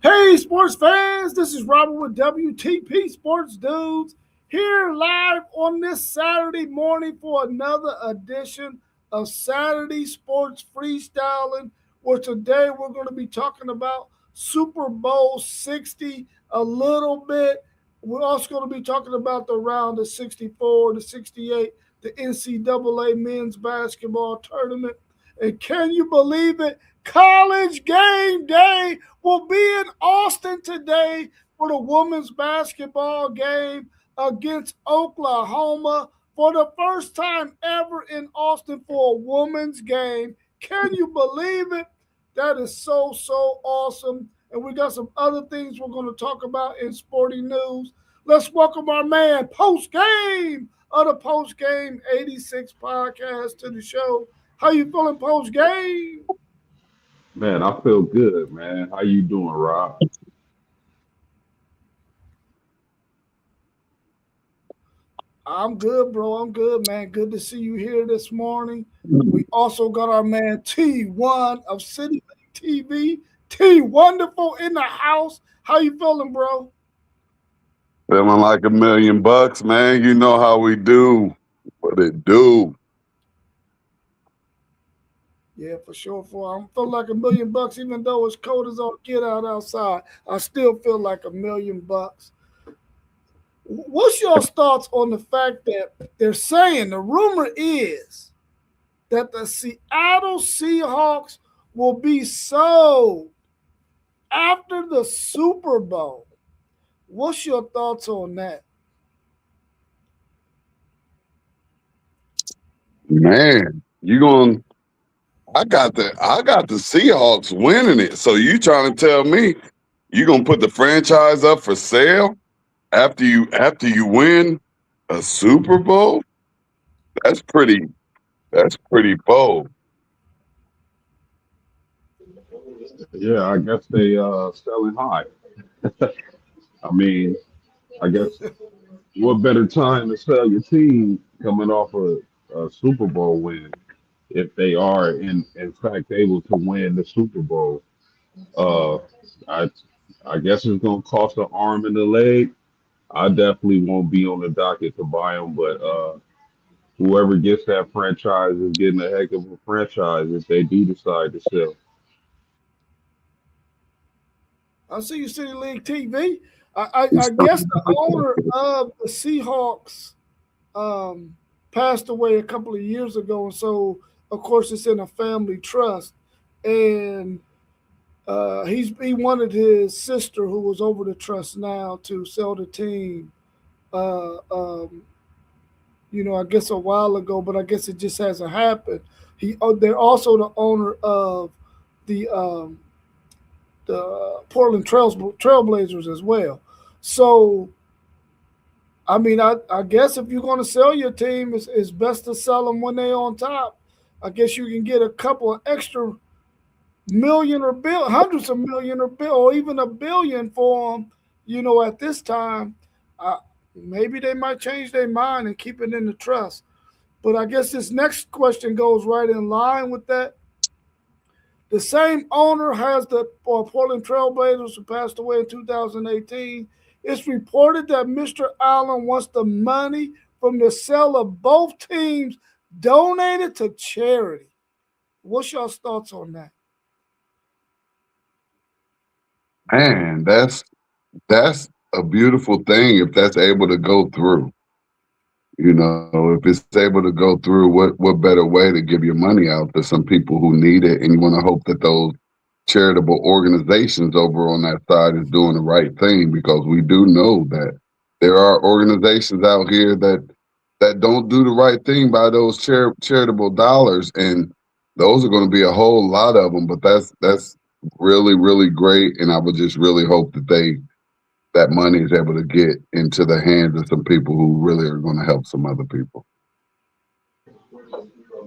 Hey, sports fans, this is Robert with WTP Sports Dudes here live on this Saturday morning for another edition of Saturday Sports Freestyling, where today we're going to be talking about Super Bowl 60 a little bit. We're also going to be talking about the round of 64 to 68, the NCAA Men's Basketball Tournament. And can you believe it? College game day will be in Austin today for the women's basketball game against Oklahoma for the first time ever in Austin for a women's game. Can you believe it? That is so awesome. And we got some other things we're going to talk about in sporting news. Let's welcome our man, post game of the Post Game 86 podcast to the show. How you feeling post game? Man, I feel good, man. How you doing, Rob? I'm good, bro. I'm good, man. Good to see you here this morning. We also got our man T1 of City League TV. T Wonderful in the house. How you feeling, bro? Feeling like $1 million, man. You know how we do. What it do. Yeah, for sure. I'm feeling like $1 million, even though it's cold as all get out outside. I still feel like $1 million. What's your thoughts on the fact that they're saying the rumor is that the Seattle Seahawks will be sold after the Super Bowl? What's your thoughts on that? Man, you going I got the Seahawks winning it. So you trying to tell me you gonna put the franchise up for sale after you win a Super Bowl? That's pretty that's pretty bold. Yeah, I guess they selling high. I mean, I guess what better time to sell your team coming off a Super Bowl win if they are in fact able to win the Super Bowl. Uh, I I guess it's gonna cost an arm and a leg. I definitely won't be on the docket to buy them, but whoever gets that franchise is getting a heck of a franchise if they do decide to sell. I see you, City League TV. I guess the owner of the Seahawks um, passed away a couple of years ago, and so of course it's in a family trust. And he wanted his sister, who was over the trust now, to sell the team. Uh, um, I guess a while ago, but I guess it just hasn't happened. They're also the owner of the Portland Trailblazers as well. So I mean, I guess if you're going to sell your team, it's best to sell them when they're on top. I guess you can get a couple of extra million or hundreds of million or even $1 billion for them. At this time, uh, maybe they might change their mind and keep it in the trust. But I guess this next question goes right in line with that. The same owner has the Portland Trailblazers, who passed away in 2018. It's reported that Mr. Allen wants the money from the sale of both teams donated to charity. What's your thoughts on that? Man, that's a beautiful thing if that's able to go through. If it's able to go through, what better way to give your money out to some people who need it, and you want to hope that those charitable organizations over on that side is doing the right thing, because we do know that there are organizations out here that don't do the right thing by those charitable dollars, and those are going to be a whole lot of them. But that's really great, and I would just really hope that money is able to get into the hands of some people who really are going to help some other people.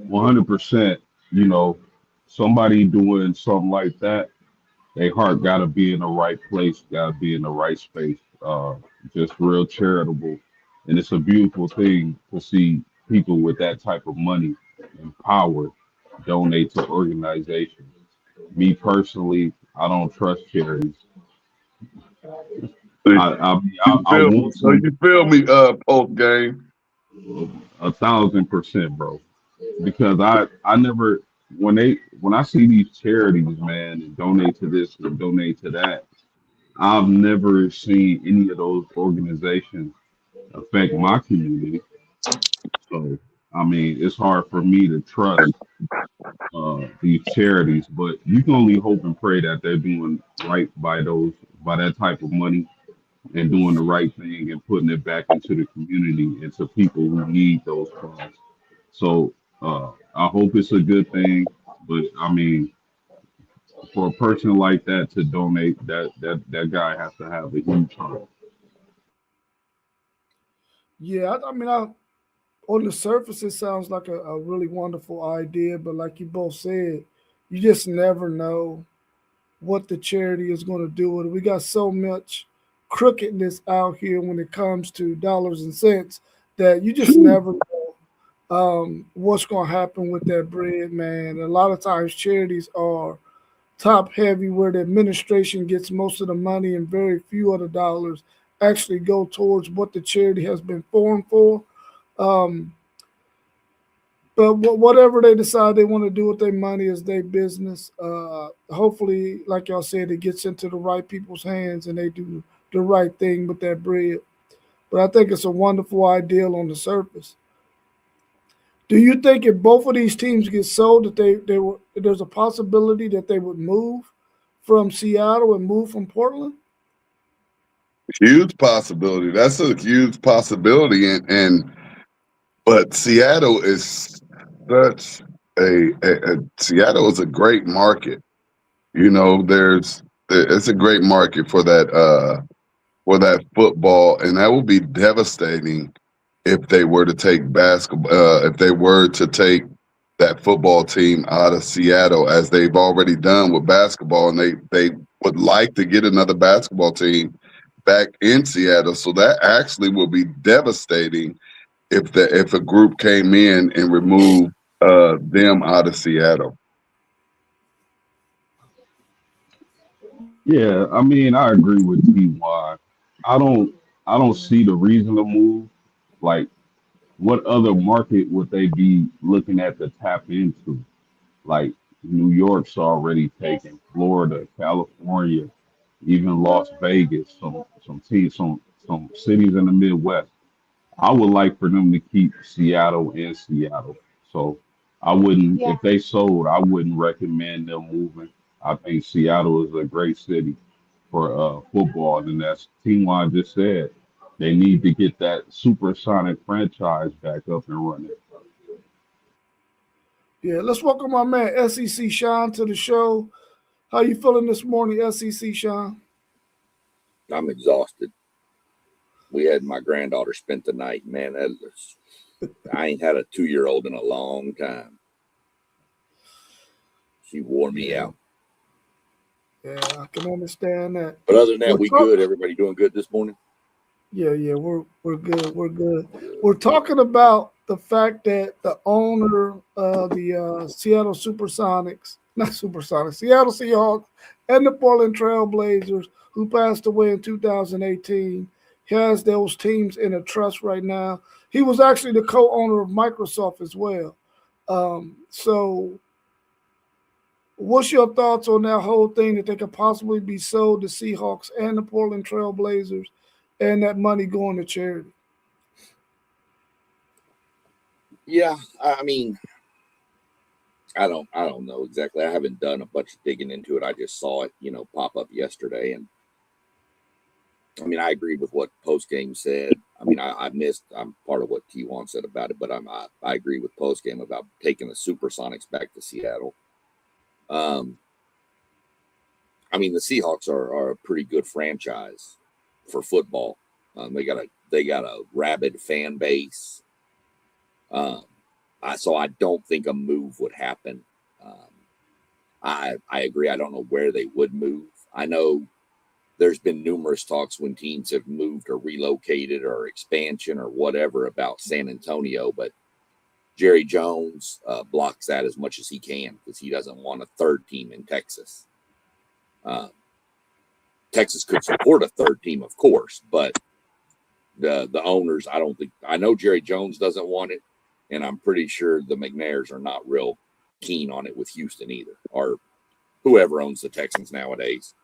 100%. You know, somebody doing something like that, their heart got to be in the right place, got to be in the right space. Just real charitable, and it's a beautiful thing to see people with that type of money and power donate to organizations. Me personally, I don't trust charities. I want So to you feel me, post game. 1,000%, bro. Because I never when I see these charities, man, and donate to this and donate to that, I've never seen any of those organizations affect my community. So I mean, it's hard for me to trust these charities, but you can only hope and pray that they're doing right by that type of money and doing the right thing and putting it back into the community and to people who need those funds. So I hope it's a good thing, but I mean, for a person like that to donate, that guy has to have a huge heart. Yeah, I mean, on the surface, it sounds like a really wonderful idea, but like you both said, you just never know what the charity is going to do with it. We got so much crookedness out here when it comes to dollars and cents that you just never know what's going to happen with that bread, man. A lot of times, charities are top heavy, where the administration gets most of the money and very few of the dollars actually go towards what the charity has been formed for. Um, but whatever they decide they want to do with their money is their business. Hopefully, like y'all said, it gets into the right people's hands and they do the right thing with that bread. But I think it's a wonderful ideal on the surface. Do you think if both of these teams get sold, that there's a possibility that they would move from Seattle and move from Portland? Huge possibility. That's a huge possibility, and but Seattle is such a Seattle is a great market. You know, it's a great market for that football, and that would be devastating if they were to take basketball. If they were to take that football team out of Seattle, as they've already done with basketball, and they would like to get another basketball team back in Seattle. So that actually will be devastating if a group came in and removed them out of Seattle. Yeah, I mean, I agree with TY. I don't I don't see the reason to move. Like, what other market would they be looking at to tap into? Like New York's already taken, Florida, California, even Las Vegas, some cities in the Midwest. I would like for them to keep Seattle in Seattle. So I wouldn't, if they sold, I wouldn't recommend them moving. I think Seattle is a great city for football, and that's team I just said. They need to get that supersonic franchise back up and running. Yeah, let's welcome my man SEC Sean to the show. How you feeling this morning, SEC Sean? I'm exhausted. We had my granddaughter spent the night. Man, I ain't had a 2-year-old in a long time. She wore me out. Yeah, I can understand that. But other than that, we good. Everybody doing good this morning? Yeah, we're good. We're good. We're talking about the fact that the owner of the Seattle Supersonics, not Supersonics, Seattle Seahawks, and the Portland Trail Blazers, who passed away in 2018, has those teams in a trust right now. He was actually the co-owner of Microsoft as well. So what's your thoughts on that whole thing, that they could possibly be sold to Seahawks and the Portland Trail Blazers, and that money going to charity? Yeah, I mean, I don't know exactly. I haven't done a bunch of digging into it. I just saw it, pop up yesterday, and I mean, I agree with what post game said. I mean, I'm part of what T1 said about it, but I agree with post game about taking the Supersonics back to Seattle. I mean, the Seahawks are a pretty good franchise for football. They got a rabid fan base. So I don't think a move would happen. I agree. I don't know where they would move. I know there's been numerous talks when teams have moved or relocated or expansion or whatever about San Antonio, but Jerry Jones blocks that as much as he can because he doesn't want a third team in Texas. Texas could support a third team, of course, but the owners, I know Jerry Jones doesn't want it, and I'm pretty sure the McNairs are not real keen on it with Houston either, or whoever owns the Texans nowadays.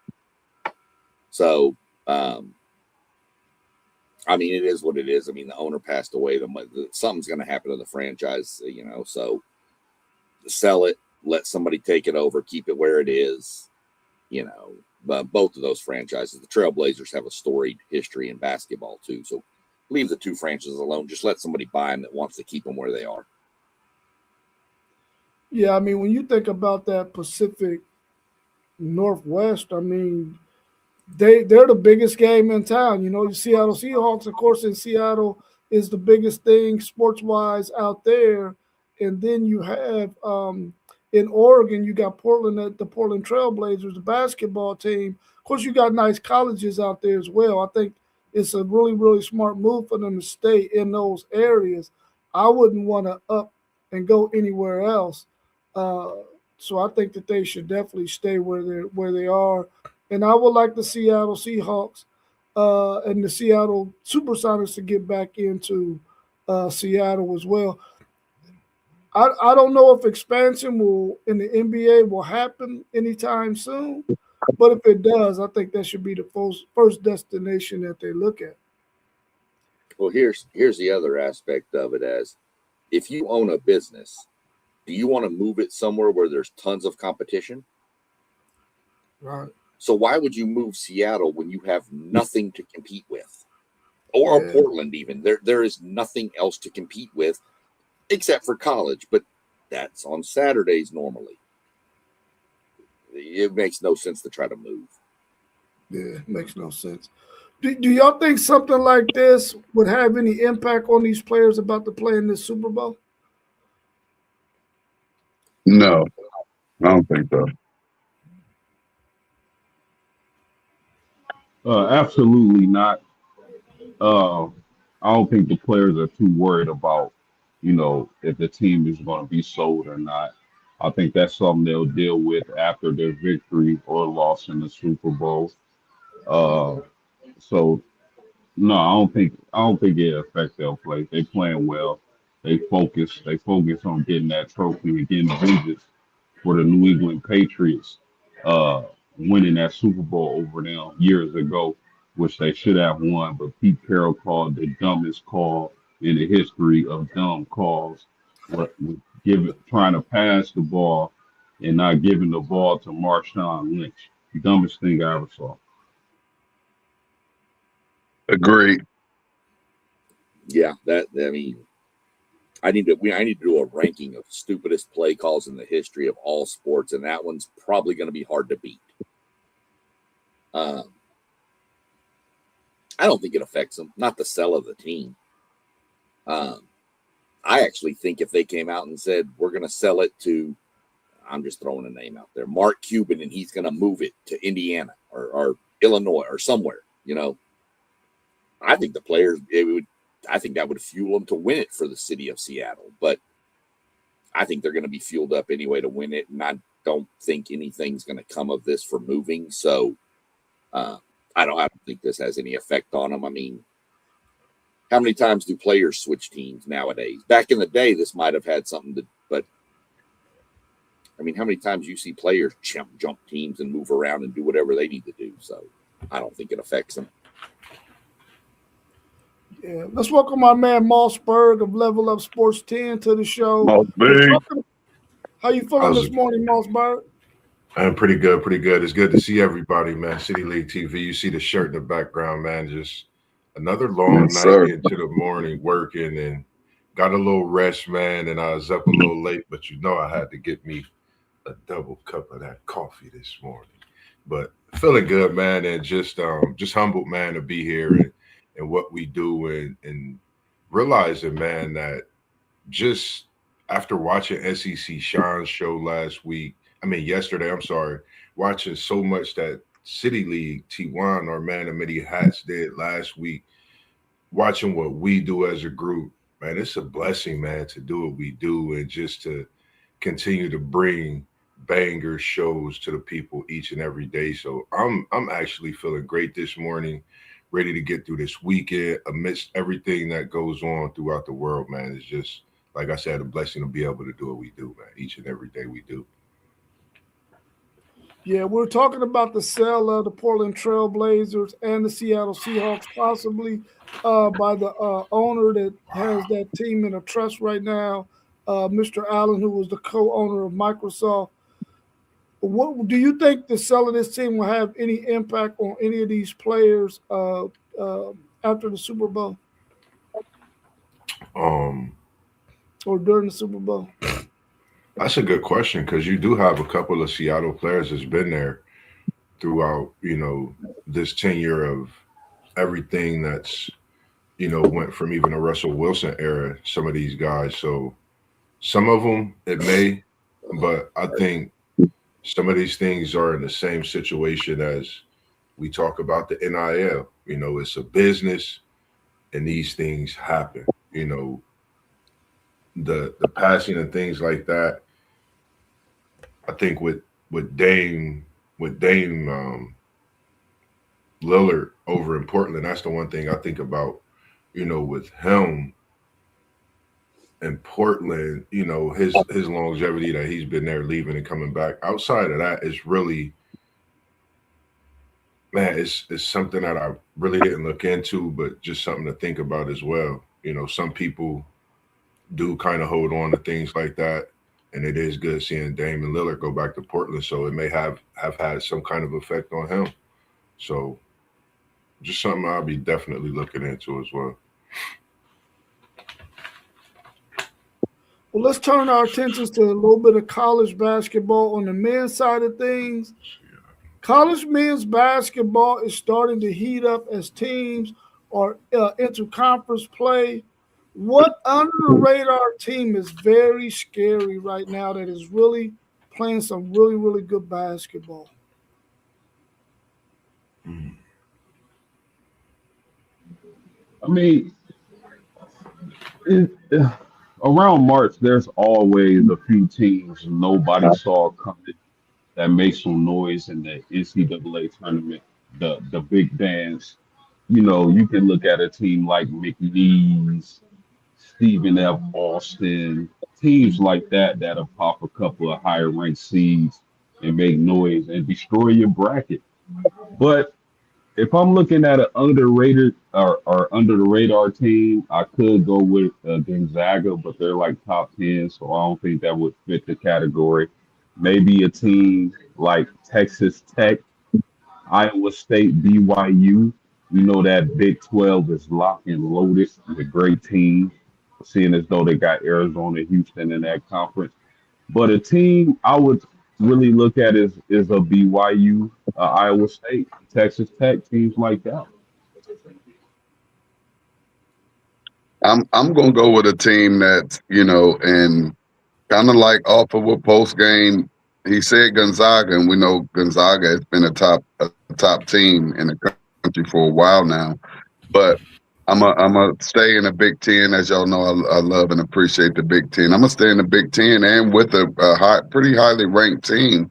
So, I mean, it is what it is. I mean, the owner passed away. Something's going to happen to the franchise, so sell it, let somebody take it over, keep it where it is, But both of those franchises, the Trailblazers, have a storied history in basketball too. So leave the two franchises alone. Just let somebody buy them that wants to keep them where they are. Yeah, I mean, when you think about that Pacific Northwest, I mean, they're the biggest game in town. The Seattle Seahawks, of course, in Seattle is the biggest thing sports-wise out there. And then you have in Oregon, you got Portland, the Portland Trailblazers, the basketball team. Of course, you got nice colleges out there as well. I think it's a really, really smart move for them to stay in those areas. I wouldn't want to up and go anywhere else. So I think that they should definitely stay where they are. And I would like the Seattle Seahawks and the Seattle Supersonics to get back into Seattle as well. I don't know if expansion in the NBA will happen anytime soon, but if it does, I think that should be the first destination that they look at. Well, here's the other aspect of it: as if you own a business, do you want to move it somewhere where there's tons of competition? Right. So why would you move Seattle when you have nothing to compete with? Or Portland even. There is nothing else to compete with except for college, but that's on Saturdays normally. It makes no sense to try to move. Yeah, it makes no sense. Do y'all think something like this would have any impact on these players about to play in this Super Bowl? No, I don't think so. Absolutely not. I don't think the players are too worried about, if the team is going to be sold or not. I think that's something they'll deal with after their victory or loss in the Super Bowl. So no, I don't think it affects their play. They playing well. They focus. They focus on getting that trophy and getting visits for the New England Patriots, winning that Super Bowl over them years ago, which they should have won. But Pete Carroll called the dumbest call in the history of dumb calls, trying to pass the ball and not giving the ball to Marshawn Lynch. Dumbest thing I ever saw. Agreed. Yeah, I need to do a ranking of stupidest play calls in the history of all sports, and that one's probably going to be hard to beat. I don't think it affects them, not the sell of the team. I actually think if they came out and said, we're going to sell it to, I'm just throwing a name out there, Mark Cuban, and he's going to move it to Indiana or Illinois or somewhere, I think the players, I think that would fuel them to win it for the city of Seattle. But I think they're going to be fueled up anyway to win it. And I don't think anything's going to come of this for moving. So I don't think this has any effect on them. I mean, how many times do players switch teams nowadays? Back in the day, this might have had something to, but I mean, how many times you see players jump teams and move around and do whatever they need to do? So I don't think it affects them. Yeah, let's welcome my man Mossberg of Level Up Sports 10 to the show. How you feeling this morning, Mossberg? I'm pretty good, pretty good. It's good to see everybody, man. City League TV, you see the shirt in the background, man. Just another long night into the morning working and got a little rest, man. And I was up a little late, but I had to get me a double cup of that coffee this morning. But feeling good, man, and just humbled, man, to be here and what we do and realizing, man, that just after watching SEC Sean's show yesterday, watching so much that City League T1 or Man of Many Hats did last week, watching what we do as a group, man, it's a blessing, man, to do what we do and just to continue to bring banger shows to the people each and every day. So I'm actually feeling great this morning, ready to get through this weekend amidst everything that goes on throughout the world, man. It's just, like I said, a blessing to be able to do what we do, man. Each and every day we do. Yeah, we're talking about the sale of the Portland Trail Blazers and the Seattle Seahawks, possibly by the owner that has that team in a trust right now, Mr. Allen, who was the co-owner of Microsoft. What do you think the sale of this team will have any impact on any of these players after the Super Bowl Um, or during the Super Bowl? that's a good question because you do have a couple of Seattle players that's been there throughout, this tenure of everything that's, went from even the Russell Wilson era, some of these guys. So some of them it may, but I think some of these things are in the same situation as we talk about the NIL. It's a business and these things happen. The passing and things like that. I think with Dame Lillard over in Portland, that's the one thing I think about, with him in Portland, his longevity that he's been there leaving and coming back. Outside of that, it's really, man, it's something that I really didn't look into, but just something to think about as well. Some people do kind of hold on to things like that. And it is good seeing Dame and Lillard go back to Portland. So it may have had some kind of effect on him. So just something I'll be definitely looking into as well. Well, let's turn our attentions to a little bit of college basketball on the men's side of things. College men's basketball is starting to heat up as teams are into conference play. What under the radar team is very scary right now that is really playing some really, really good basketball? I mean, around March, there's always a few teams nobody saw coming that make some noise in the NCAA tournament, the big dance. You can look at a team like McNeese, Stephen F. Austin, teams like that that'll pop a couple of higher ranked seeds and make noise and destroy your bracket. But if I'm looking at an underrated or under the radar team, I could go with Gonzaga, but they're like top 10, so I don't think that would fit the category. Maybe a team like Texas Tech, Iowa State, BYU. We know that Big 12 is locked and loaded with great teams, seeing as though they got Arizona, Houston in that conference. But a team I would really look at is a BYU, Iowa State, Texas Tech, teams like that. I'm gonna go with a team that's, and kind of like off of what post game he said Gonzaga, and we know Gonzaga has been a top team in the country for a while now. But I'm a stay in the Big Ten, as y'all know. I love and appreciate the Big Ten. I'm gonna stay in the Big Ten and with a pretty highly ranked team.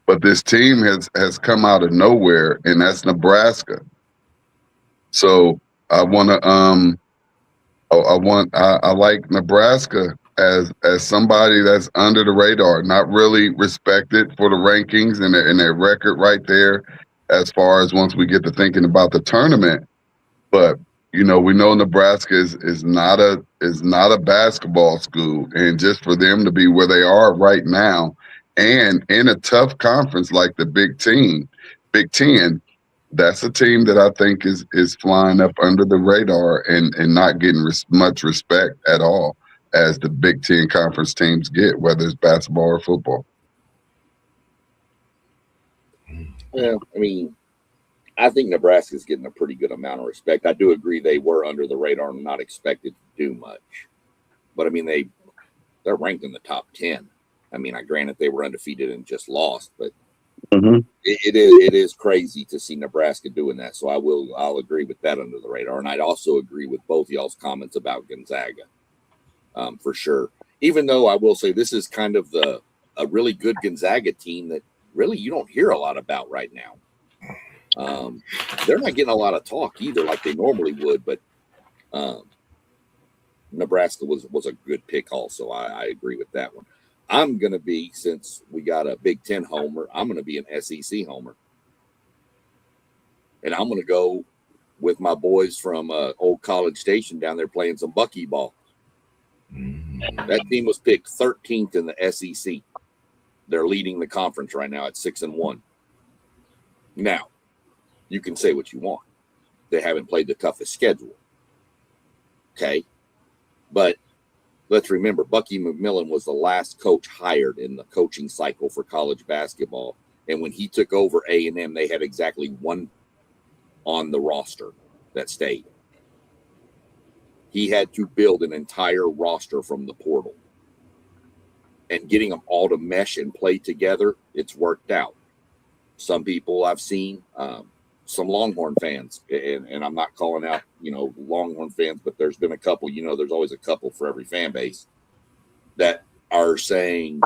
But this team has come out of nowhere, and that's Nebraska. So I want to I like Nebraska as somebody that's under the radar, not really respected for the rankings and their record right there, as far as once we get to thinking about the tournament. But we know Nebraska is not a basketball school, and just for them to be where they are right now, and in a tough conference like the Big Ten, that's a team that I think is flying up under the radar and not getting much respect at all as the Big Ten conference teams get, whether it's basketball or football. Yeah, I mean, I think Nebraska's getting a pretty good amount of respect. I do agree they were under the radar and not expected to do much. But, I mean, they're ranked in the top 10. I mean, granted they were undefeated and just lost, but it is crazy to see Nebraska doing that. So I'll agree with that under the radar. And I'd also agree with both y'all's comments about Gonzaga, for sure. Even though I will say this is kind of the a really good Gonzaga team that really you don't hear a lot about right now. They're not getting a lot of talk either, like they normally would. But Nebraska was a good pick. Also, I agree with that one. I'm gonna be, since we got a Big Ten homer, I'm gonna be an SEC homer, and I'm gonna go with my boys from old College Station down there playing some buckyball. That team was picked 13th in the SEC. They're leading the conference right now at 6-1. Now, you can say what you want. They haven't played the toughest schedule. Okay. But let's remember, Bucky McMillan was the last coach hired in the coaching cycle for college basketball. And when he took over A&M, they had exactly one on the roster that stayed. He had to build an entire roster from the portal. And getting them all to mesh and play together, it's worked out. Some people I've seen, some Longhorn fans, and I'm not calling out, Longhorn fans, but there's been a couple, there's always a couple for every fan base that are saying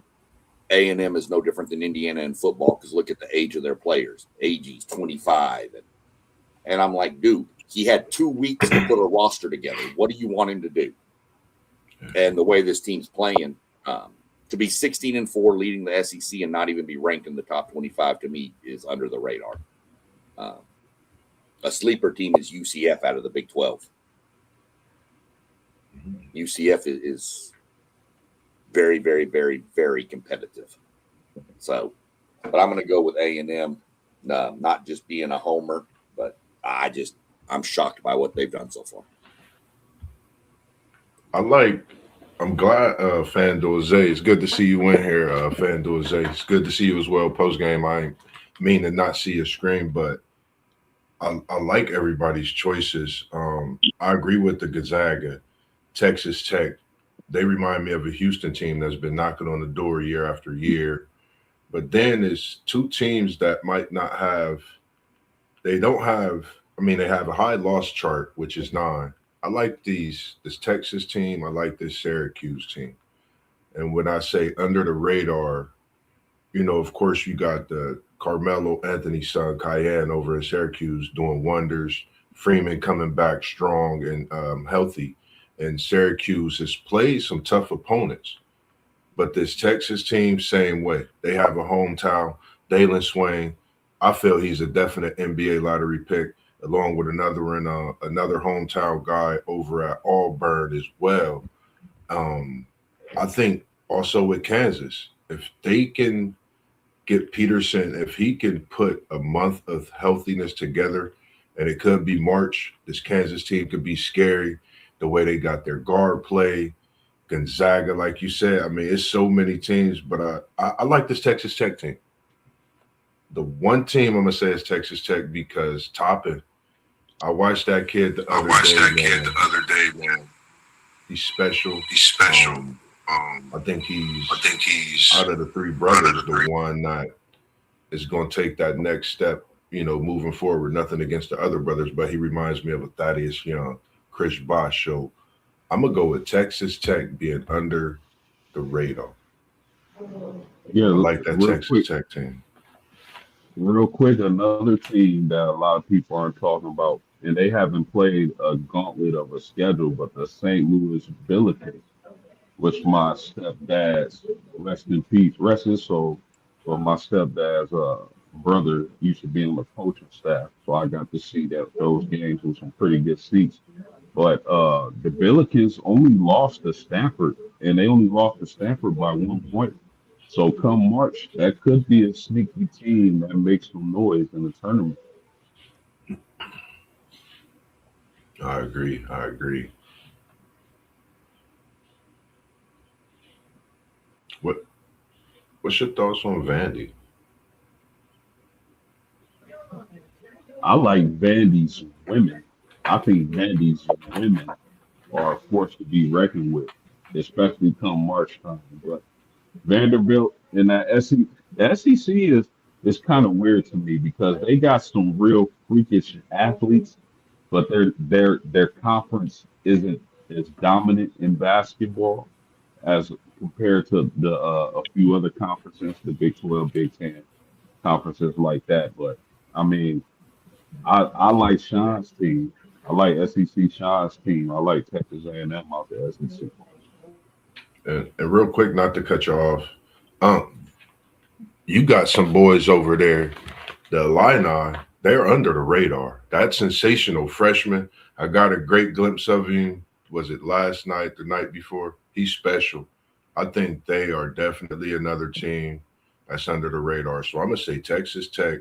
A&M is no different than Indiana in football because look at the age of their players. AG's 25. And I'm like, dude, he had 2 weeks to put a roster together. What do you want him to do? And the way this team's playing, to be 16-4 leading the SEC and not even be ranked in the top 25 to me is under the radar. A sleeper team is UCF out of the Big 12. UCF is very, very, very, very competitive. So, but I'm going to go with A&M, not just being a homer, but I'm shocked by what they've done so far. I'm glad, FanDuel Zay. It's good to see you in here, FanDuel Zay. It's good to see you as well post game. I mean to not see your screen, but I like everybody's choices. I agree with the Gonzaga, Texas Tech. They remind me of a Houston team that's been knocking on the door year after year. But then there's two teams that might not have. They have a high loss chart, which is 9. I like this Texas team. I like this Syracuse team. And when I say under the radar, of course, you got the Carmelo Anthony's son, Cayenne, over in Syracuse doing wonders. Freeman coming back strong and healthy. And Syracuse has played some tough opponents. But this Texas team, same way. They have a hometown, Dalen Swain. I feel he's a definite NBA lottery pick, along with another hometown guy over at Auburn as well. I think also with Kansas, if they can get Peterson, if he can put a month of healthiness together, and it could be March, this Kansas team could be scary. The way they got their guard play, Gonzaga, like you said, it's so many teams, but I like this Texas Tech team. The one team I'm gonna say is Texas Tech because Toppin. I watched that kid the other day, man. He's special. I think he's out of the 3 brothers, the one that is going to take that next step, moving forward. Nothing against the other brothers, but he reminds me of a Thaddeus Young, Chris Bosh. So I'm going to go with Texas Tech being under the radar. Yeah, I like that Texas Tech team. Real quick, another team that a lot of people aren't talking about, and they haven't played a gauntlet of a schedule, but the St. Louis Billikens, which my stepdad's, rest in peace, rest his soul, but my stepdad's brother used to be on the coaching staff, so I got to see those games with some pretty good seats. But the Billikens only lost to Stanford, and they only lost to Stanford by 1 point. So come March, that could be a sneaky team that makes some noise in the tournament. I agree. What's your thoughts on Vandy? I like Vandy's women. I think Vandy's women are a force to be reckoned with, especially come March time. But Vanderbilt and the SEC is kind of weird to me because they got some real freakish athletes, but their conference isn't as dominant in basketball. as compared to the a few other conferences, the Big 12, Big 10 conferences like that. But I mean, I like Sean's team. I like SEC Sean's team. I like Texas A&M out the SEC. And real quick, not to cut you off, you got some boys over there, the Illini. They're under the radar. That sensational freshman. I got a great glimpse of him. Was it last night, the night before? He's special. I think they are definitely another team that's under the radar. So I'm gonna say Texas Tech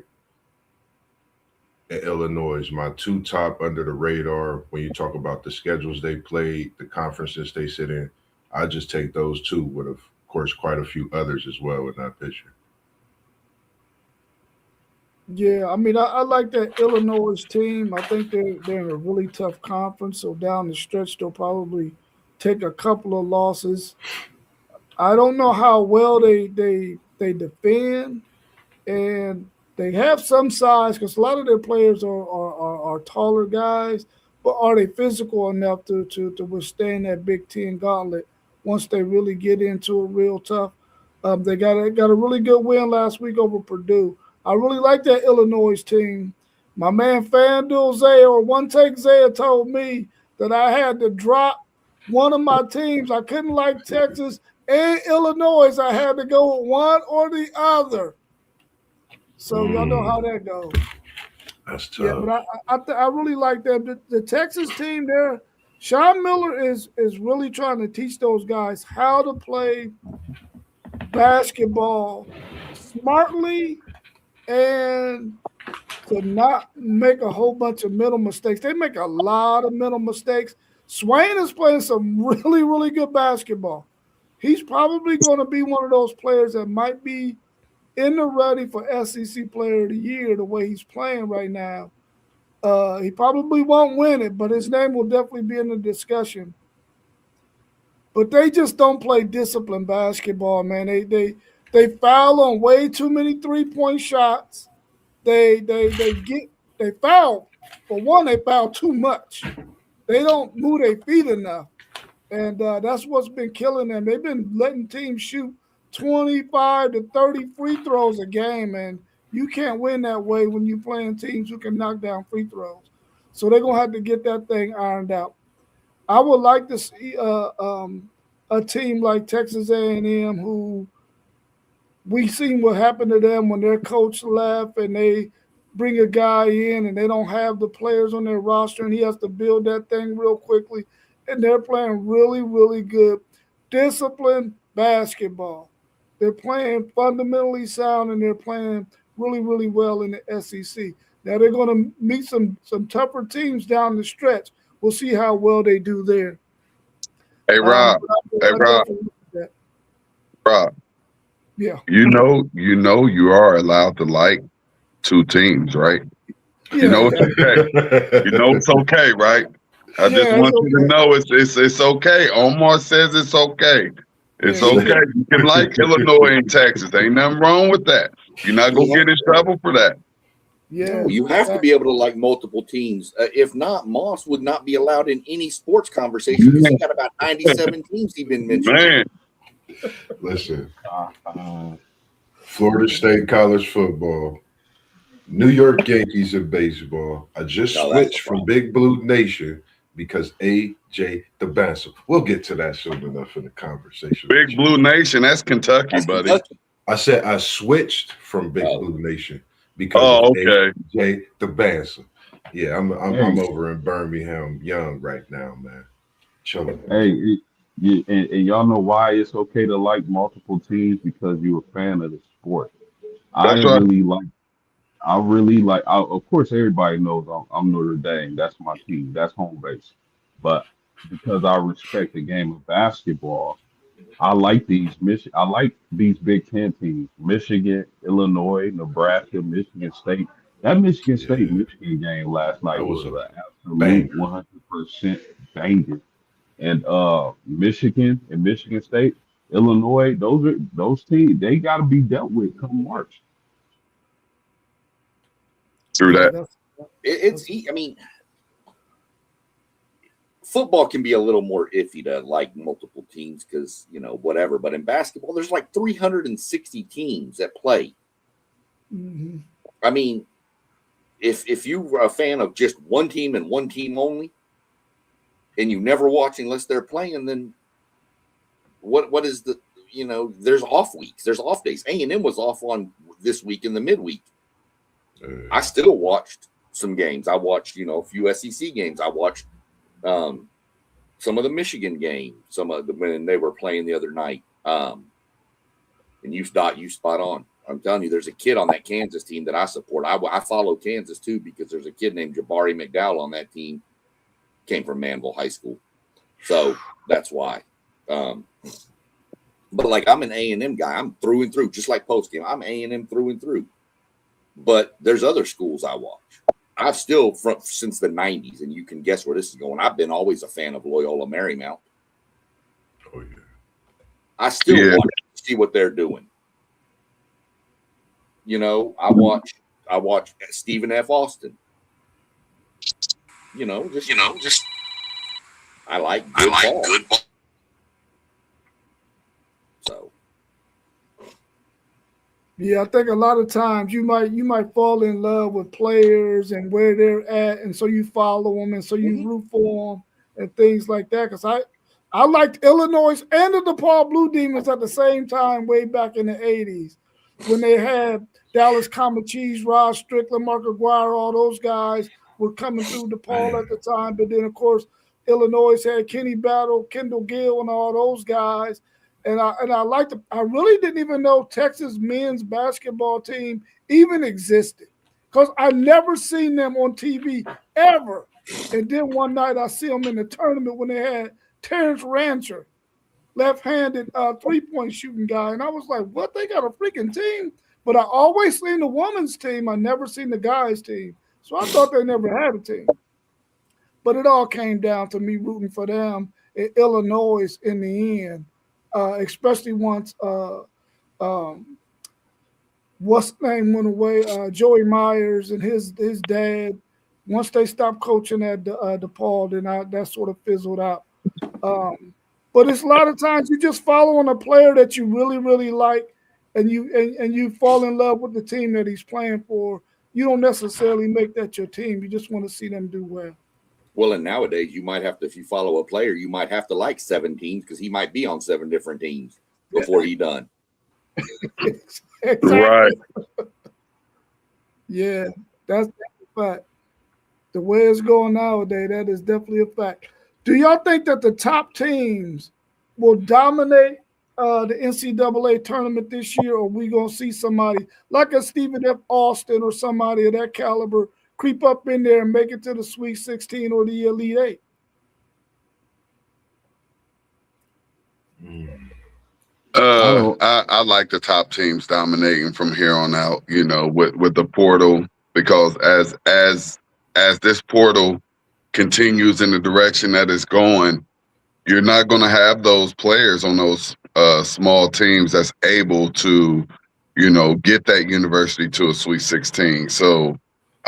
and Illinois is my two top under the radar when you talk about the schedules they played, the conferences they sit in. I just take those two with, of course, quite a few others as well in that picture. Yeah, I mean, I like that Illinois team. I think they're in a really tough conference, so down the stretch they'll probably take a couple of losses. I don't know how well they defend, and they have some size because a lot of their players are taller guys, but are they physical enough to withstand that Big Ten gauntlet once they really get into it real tough? They got a really good win last week over Purdue. I really like that Illinois team. My man FanDuel Zaya or One Take Zaya told me that I had to drop one of my teams. I couldn't like Texas and Illinois. I had to go with one or the other. So y'all know how that goes. That's tough. Yeah, but I really like that. The Texas team there, Sean Miller is really trying to teach those guys how to play basketball smartly and to not make a whole bunch of mental mistakes. They make a lot of mental mistakes. Swain is playing some really, really good basketball. He's probably going to be one of those players that might be in the ready for SEC Player of the Year the way he's playing right now. He probably won't win it, but his name will definitely be in the discussion. But they just don't play disciplined basketball, man. They foul on way too many 3-point shots. They foul. For one, they foul too much. They don't move their feet enough. And that's what's been killing them. They've been letting teams shoot 25 to 30 free throws a game, and you can't win that way when you're playing teams who can knock down free throws. So they're going to have to get that thing ironed out. I would like to see a team like Texas A&M who we seen what happened to them when their coach left and they bring a guy in and they don't have the players on their roster and he has to build that thing real quickly. And they're playing really, really good, disciplined basketball. They're playing fundamentally sound and they're playing really, really well in the SEC. Now they're going to meet some tougher teams down the stretch. We'll see how well they do there. Hey, Rob. Rob. Yeah. You know you are allowed to like two teams, right? Yeah. You know it's okay. You know it's okay, right? I just want you to know it's okay. Omar says it's okay. It's okay. You can like Illinois and Texas. Ain't nothing wrong with that. You're not gonna get in trouble for that. Yeah, no, you have to be able to like multiple teams. If not, Moss would not be allowed in any sports conversation because he got about 97 teams he's been mentioning. Man. Listen, Florida State college football, New York Yankees in baseball. I just switched from Big Blue Nation because AJ the Bantam. We'll get to that soon enough in the conversation. Big Blue Nation, that's Kentucky, buddy. Kentucky. I said I switched from Big Blue Nation because of AJ the Bantam. Yeah, I'm over in Birmingham Young right now, man. Chilling. Hey, and y'all know why it's okay to like multiple teams because you're a fan of the sport. Of course, everybody knows I'm Notre Dame. That's my team. That's home base. But because I respect the game of basketball, I like these Big Ten teams: Michigan, Illinois, Nebraska, Michigan State. That Michigan State-Michigan game last night was an absolute 100% banger. And Michigan and Michigan State, Illinois, those teams, they got to be dealt with come March. Through that. I mean, football can be a little more iffy to like multiple teams because, whatever. But in basketball, there's like 360 teams that play. Mm-hmm. I mean, if you're a fan of just one team and one team only, and you never watch unless they're playing, then what is the, there's off weeks, there's off days. A&M was off on this week in the midweek. I still watched some games. I watched, a few SEC games. I watched some of the Michigan games, some of when they were playing the other night. And you spot on. I'm telling you, there's a kid on that Kansas team that I support. I follow Kansas too because there's a kid named Jabari McDowell on that team. Came from Manville High School, so that's why. But like, I'm an A&M guy. I'm through and through, just like post game. I'm A&M through and through. But there's other schools I watch. I've still since the '90s, and you can guess where this is going. I've been always a fan of Loyola Marymount. Oh yeah. I still watch to see what they're doing. I watch Stephen F. Austin. Just I like good ball. So yeah, I think a lot of times you might fall in love with players and where they're at, and so you follow them, and so you root for them and things like that. Because I liked Illinois and the DePaul Blue Demons at the same time way back in the '80s when they had Dallas Comachis, Rod Strickland, Mark Aguirre, all those guys were coming through DePaul at the time. But then, of course, Illinois had Kenny Battle, Kendall Gill, and all those guys. And I liked it. I really didn't even know Texas men's basketball team even existed because I never seen them on TV ever. And then one night I see them in the tournament when they had Terrence Rancher, left-handed three-point shooting guy. And I was like, what? They got a freaking team? But I always seen the women's team. I never seen the guys' team. So I thought they never had a team. But it all came down to me rooting for them in Illinois in the end, especially once what's the name went away, Joey Myers and his dad. Once they stopped coaching at DePaul, then that sort of fizzled out. But it's a lot of times you just follow on a player that you really, really like, and you fall in love with the team that he's playing for. You don't necessarily make that your team. You just want to see them do well. Well, and nowadays you might have to, if you follow a player, you might have to like 7 teams because he might be on 7 different teams before he's done. Exactly. Right. Yeah, that's a fact. The way it's going nowadays, that is definitely a fact. Do y'all think that the top teams will dominate the NCAA tournament this year, or are we going to see somebody like a Stephen F. Austin or somebody of that caliber creep up in there and make it to the Sweet 16 or the Elite 8? I like the top teams dominating from here on out, with the portal, because as this portal continues in the direction that it's going, you're not going to have those players on those small teams that's able to, get that university to a Sweet 16. So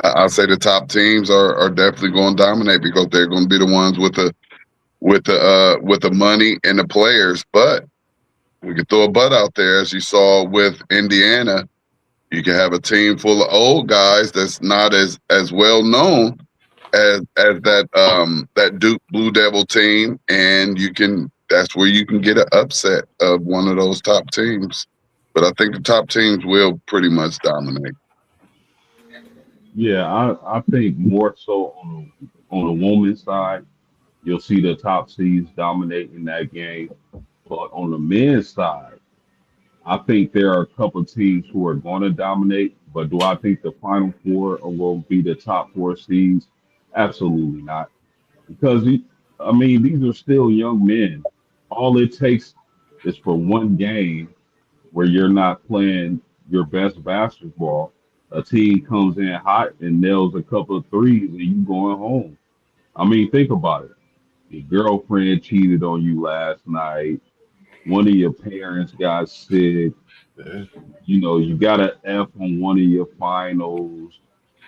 I'll say the top teams are definitely going to dominate because they're going to be the ones with the money and the players. But we can throw a butt out there, as you saw with Indiana. You can have a team full of old guys that's not as well known as that Duke Blue Devil team, and that's where you can get an upset of one of those top teams. But I think the top teams will pretty much dominate. Yeah, I think more so on the women's side, you'll see the top seeds dominating that game. But on the men's side, I think there are a couple of teams who are going to dominate. But do I think the Final Four will be the top 4 seeds? Absolutely not. Because, these are still young men. All it takes is for one game where you're not playing your best basketball. A team comes in hot and nails a couple of threes and you going home. Think about it. Your girlfriend cheated on you last night. One of your parents got sick. You got an F on one of your finals.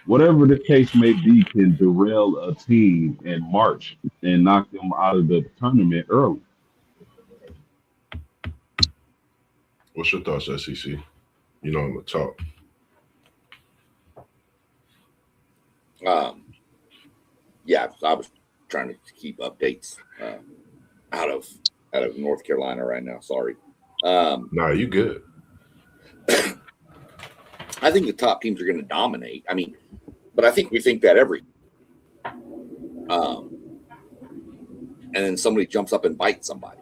whatever the case may be, can derail a team in March and knock them out of the tournament early. What's your thoughts, SEC? You know I'm gonna talk. Yeah, I was trying to keep updates out of North Carolina right now. Sorry. Nah, you good. I think the top teams are going to dominate. I mean, but I think we think that every. And then somebody jumps up and bites somebody.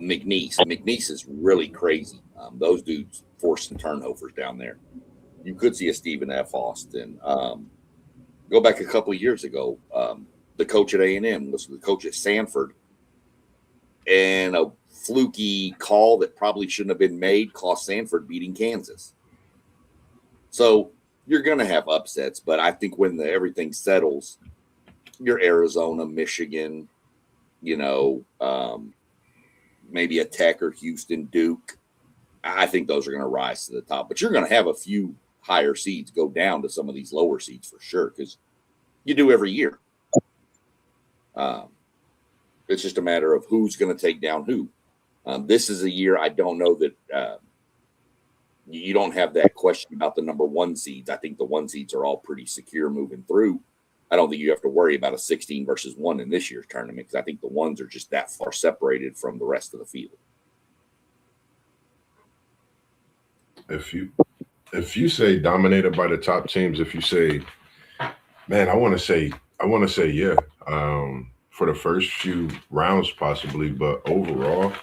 McNeese is really crazy. Those dudes forcing turnovers down there. You could see a Stephen F. Austin. Go back a couple of years ago. The coach at A&M was the coach at Sanford, and a fluky call that probably shouldn't have been made cost Sanford beating Kansas. So you're going to have upsets, but I think when everything settles, your Arizona, Michigan, maybe a Tech or Houston, Duke, I think those are going to rise to the top. But you're going to have a few higher seeds go down to some of these lower seeds for sure, because you do every year. It's just a matter of who's going to take down who. This is a year I don't know that you don't have that question about the number one seeds. I think the one seeds are all pretty secure moving through. I don't think you have to worry about a 16 versus 1 in this year's tournament, because I think the ones are just that far separated from the rest of the field. If you say dominated by the top teams, if you say, man, I want to say yeah, for the first few rounds possibly, but overall,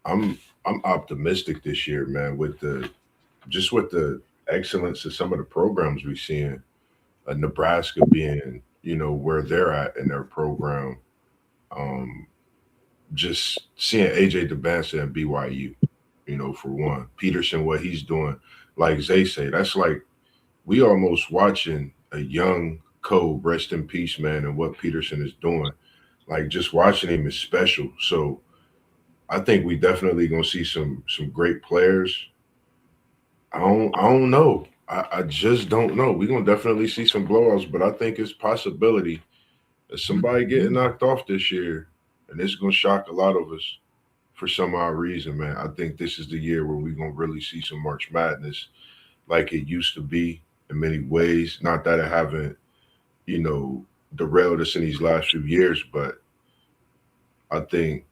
I'm optimistic this year, man, with the excellence of some of the programs we've seen. Nebraska being, where they're at in their program. Just seeing AJ DeBansa and BYU, for one. Peterson, what he's doing, like Zay say, that's like we almost watching a young Kobe, rest in peace, man, and what Peterson is doing. Like just watching him is special. So I think we definitely gonna see some great players. I don't know. I just don't know. We're gonna definitely see some blowouts, but I think it's possibility that somebody getting knocked off this year, and it's gonna shock a lot of us for some odd reason, man. I think this is the year where we're gonna really see some March Madness like it used to be in many ways. Not that it haven't, derailed us in these last few years, but I think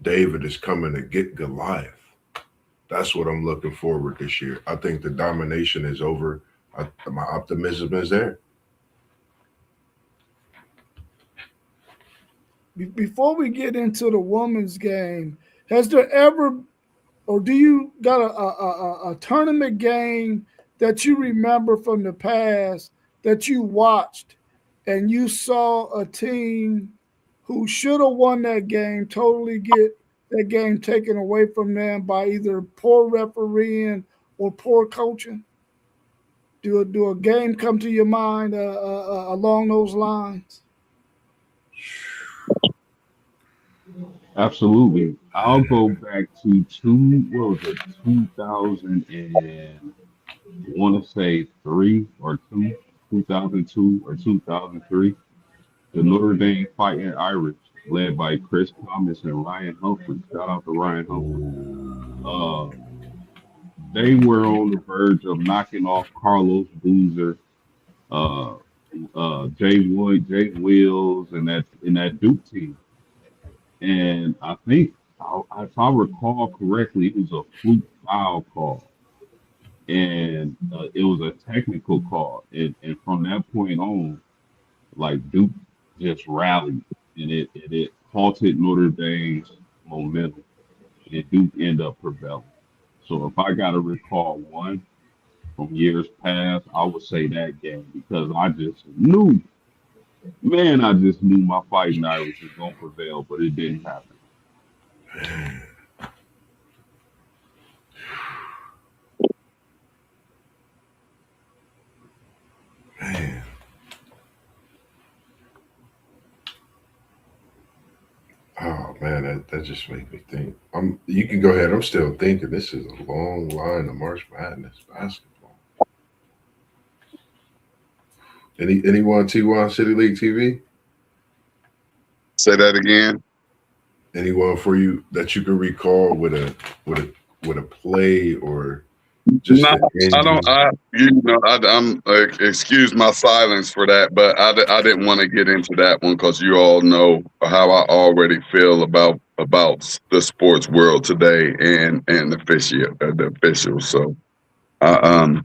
David is coming to get Goliath. That's what I'm looking forward this year. I think the domination is over. My optimism is there. Before we get into the women's game, has there ever, or do you got a tournament game that you remember from the past that you watched and you saw a team who should have won that game totally get that game taken away from them by either poor refereeing or poor coaching? Do a game come to your mind along those lines? Absolutely. I'll go back to 2000 and want to say 2002 or 2003. The Notre Dame Fighting Irish, led by Chris Thomas and Ryan Humphrey. Shout out to Ryan Humphrey. They were on the verge of knocking off Carlos Boozer, Jay Wood, Jay Wills, and that Duke team. And I think, if I recall correctly, it was a fluke foul call, and it was a technical call. And from that point on, like Duke just rallied, and it halted Notre Dame's momentum, and Duke ended up prevailing. So if I got to recall one from years past, I would say that game, because I just knew my Fighting Irish was going to prevail, but it didn't happen. Man. Oh man, that just makes me think. You can go ahead. I'm still thinking. This is a long line of March Madness basketball. Anyone T1 City League TV? Say that again. Anyone for you that you can recall with a play or just No, an I don't. ending? I'm excuse my silence for that, but I didn't want to get into that one because you all know how I already feel about the sports world today and the officials. So I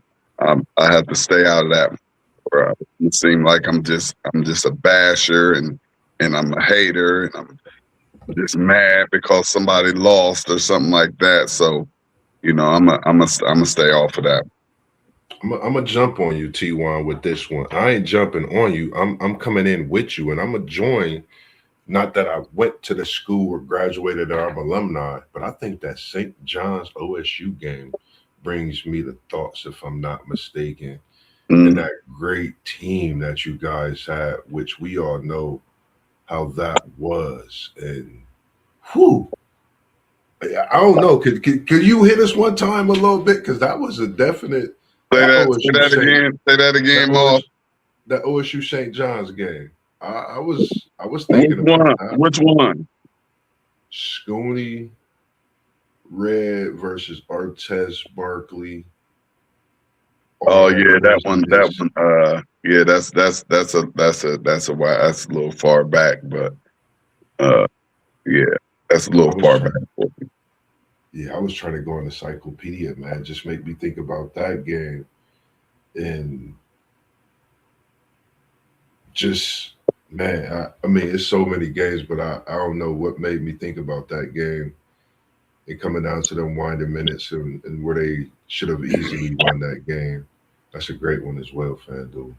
have to stay out of that. It seems like I'm just a basher and I'm a hater and I'm just mad because somebody lost or something like that. So I'm gonna stay off of that. I'm gonna jump on you, T1, with this one. I ain't jumping on you. I'm coming in with you, and I'm gonna join. Not that I went to the school or graduated or I'm alumni, but I think that St. John's OSU game brings me the thoughts, if I'm not mistaken, and that great team that you guys had, which we all know how that was. And whew, I don't know. Could you hit us one time a little bit? Because that was a definite. Say that again, Moss. That OSU St. John's game. I was thinking about that. Which one? Scooney Red versus Artez Barkley. Oh yeah, that one. Yeah, that's a little far back, but yeah, that's a little far back. Yeah, I was trying to go on encyclopedia, man. Just make me think about that game, and just man, I mean, it's so many games, but I don't know what made me think about that game. And coming down to them winding minutes and where they should have easily won that game. That's a great one as well, FanDuel.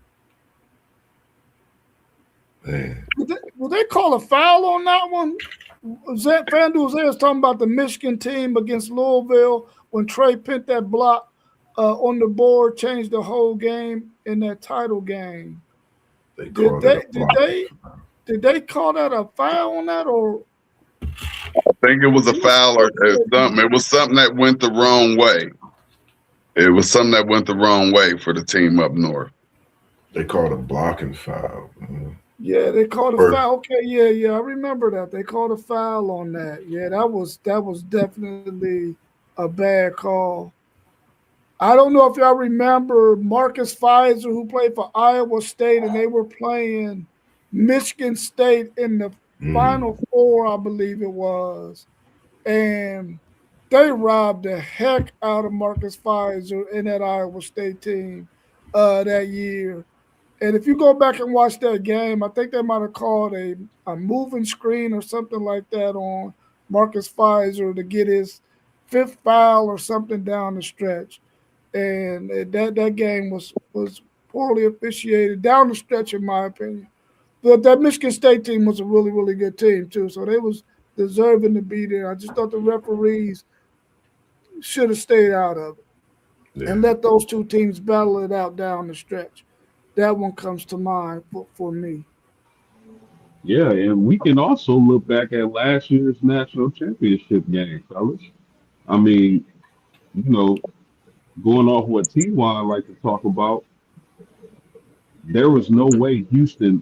Man. Will they call a foul on that one? FanDuel was talking about the Michigan team against Louisville when Trey pinned that block on the board, changed the whole game in that title game. Did they call that a foul on that, or? I think it was a foul or something. It was something that went the wrong way. It was something that went the wrong way for the team up north. They called a blocking foul. Yeah, they called a foul. Okay, yeah, I remember that. They called a foul on that. Yeah, that was definitely a bad call. I don't know if y'all remember Marcus Pfizer, who played for Iowa State, and they were playing Michigan State in the Final Four, I believe it was. And they robbed the heck out of Marcus Pfizer in that Iowa State team that year. And if you go back and watch that game, I think they might have called a moving screen or something like that on Marcus Pfizer to get his fifth foul or something down the stretch. And that game was poorly officiated down the stretch, in my opinion. But that Michigan State team was a really, really good team, too. So they was deserving to be there. I just thought the referees should have stayed out of it and let those two teams battle it out down the stretch. That one comes to mind for me. Yeah, and we can also look back at last year's national championship game, fellas. I mean, going off what T1 like to talk about, there was no way Houston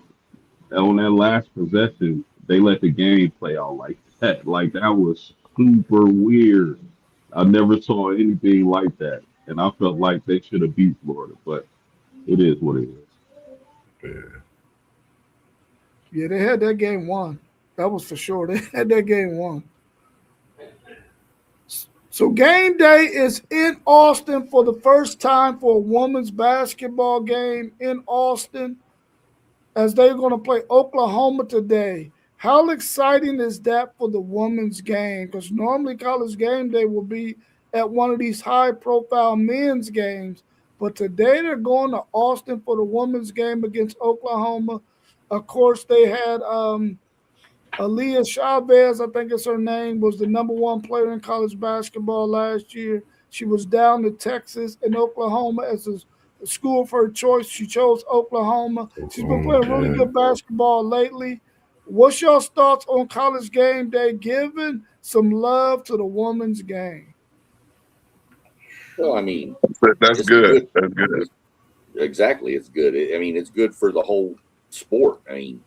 on that last possession they let the game play out like that. Like that was super weird. I never saw anything like that, and I felt like they should have beat Florida, but it is what it is. Yeah, they had that game won. That was for sure. They had that game won. So game day is in Austin for the first time for a women's basketball game in Austin, as they're going to play Oklahoma today. How exciting is that for the women's game? Because normally college game day will be at one of these high-profile men's games. But today they're going to Austin for the women's game against Oklahoma. Of course, they had Aaliyah Chavez, I think is her name, was the number one player in college basketball last year. She was down to Texas and Oklahoma as a school of her choice. She chose Oklahoma. She's been playing really good basketball lately. What's your thoughts on college game day, giving some love to the women's game? Well, I mean, that's good. That's good. Exactly, it's good. I mean, it's good for the whole sport. I mean,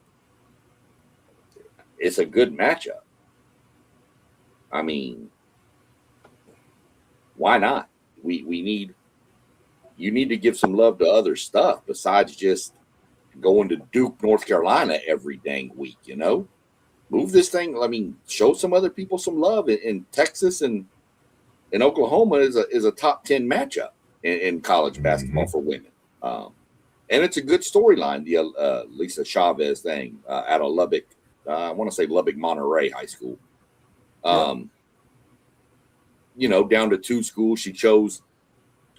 it's a good matchup. I mean, why not? We need you need to give some love to other stuff besides just going to Duke, North Carolina every dang week. Move this thing. I mean, show some other people some love. In Texas and in Oklahoma is a top 10 matchup in college basketball for women. And it's a good storyline. The Lisa Chavez thing out of Lubbock. I want to say Lubbock Monterey High School. Down to 2 schools, she chose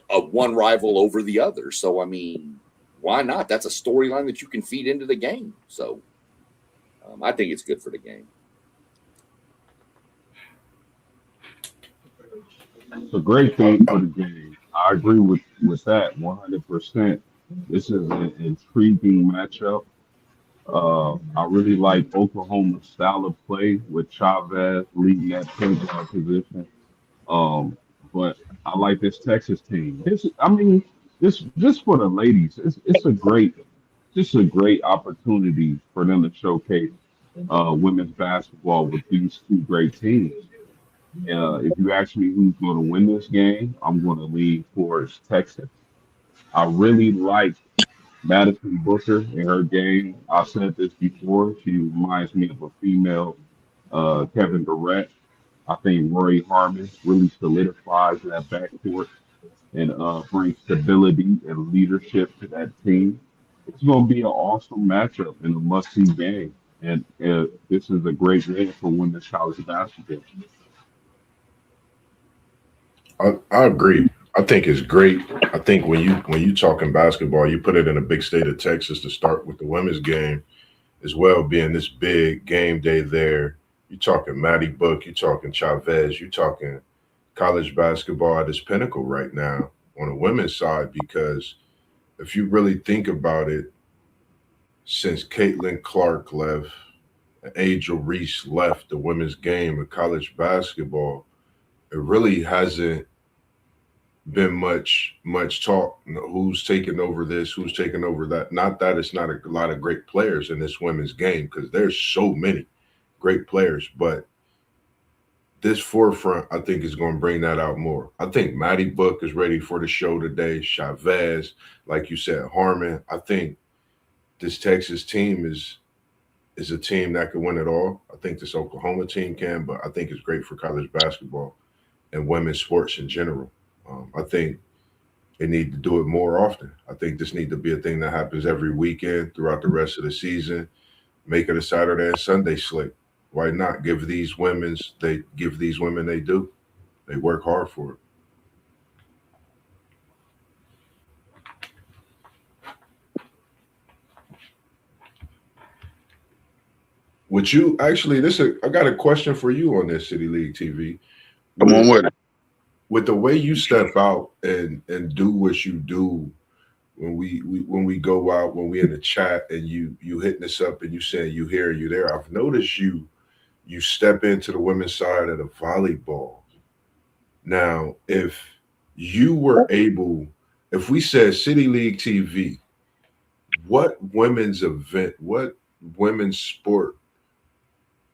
one rival over the other. So I mean, why not? That's a storyline that you can feed into the game. So I think it's good for the game. It's a great thing for the game. I agree with that 100%. This is an intriguing matchup. I really like Oklahoma's style of play with Chavez leading that point guard position. But I like this Texas team. This just for the ladies. It's a great opportunity for them to showcase women's basketball with these two great teams. If you ask me who's going to win this game, I'm going to lean towards Texas. I really like Madison Booker in her game. I've said this before. She reminds me of a female Kevin Durant. I think Rory Harmon really solidifies that backcourt and brings stability and leadership to that team. It's going to be an awesome matchup and a must-see game. And this is a great win for women's college basketball. I agree. I think it's great. I think when you talking basketball, you put it in a big state of Texas to start with the women's game as well, being this big game day there. You're talking Maddie Book, you're talking Chavez, you're talking college basketball at its pinnacle right now on the women's side, because if you really think about it, since Caitlin Clark left, Angel Reese left the women's game of college basketball, it really hasn't been much talk. Who's taking over this? Who's taking over that? Not that it's not a lot of great players in this women's game, because there's so many great players, but this forefront, I think, is going to bring that out more. I think Maddie Book is ready for the show today. Chavez, like you said, Harmon. I think this Texas team is a team that could win it all. I think this Oklahoma team can, but I think it's great for college basketball and women's sports in general. I think they need to do it more often. I think this needs to be a thing that happens every weekend throughout the rest of the season. Make it a Saturday and Sunday slate. Why not give these women they do? They work hard for it. Would you actually? I got a question for you on this City League TV. Come on with it. With the way you step out and do what you do when we go out, when we in the chat and you hitting us up and you saying you here, you there. I've noticed you step into the women's side of the volleyball. Now, if you were able, if we said City League TV, what women's event, what women's sport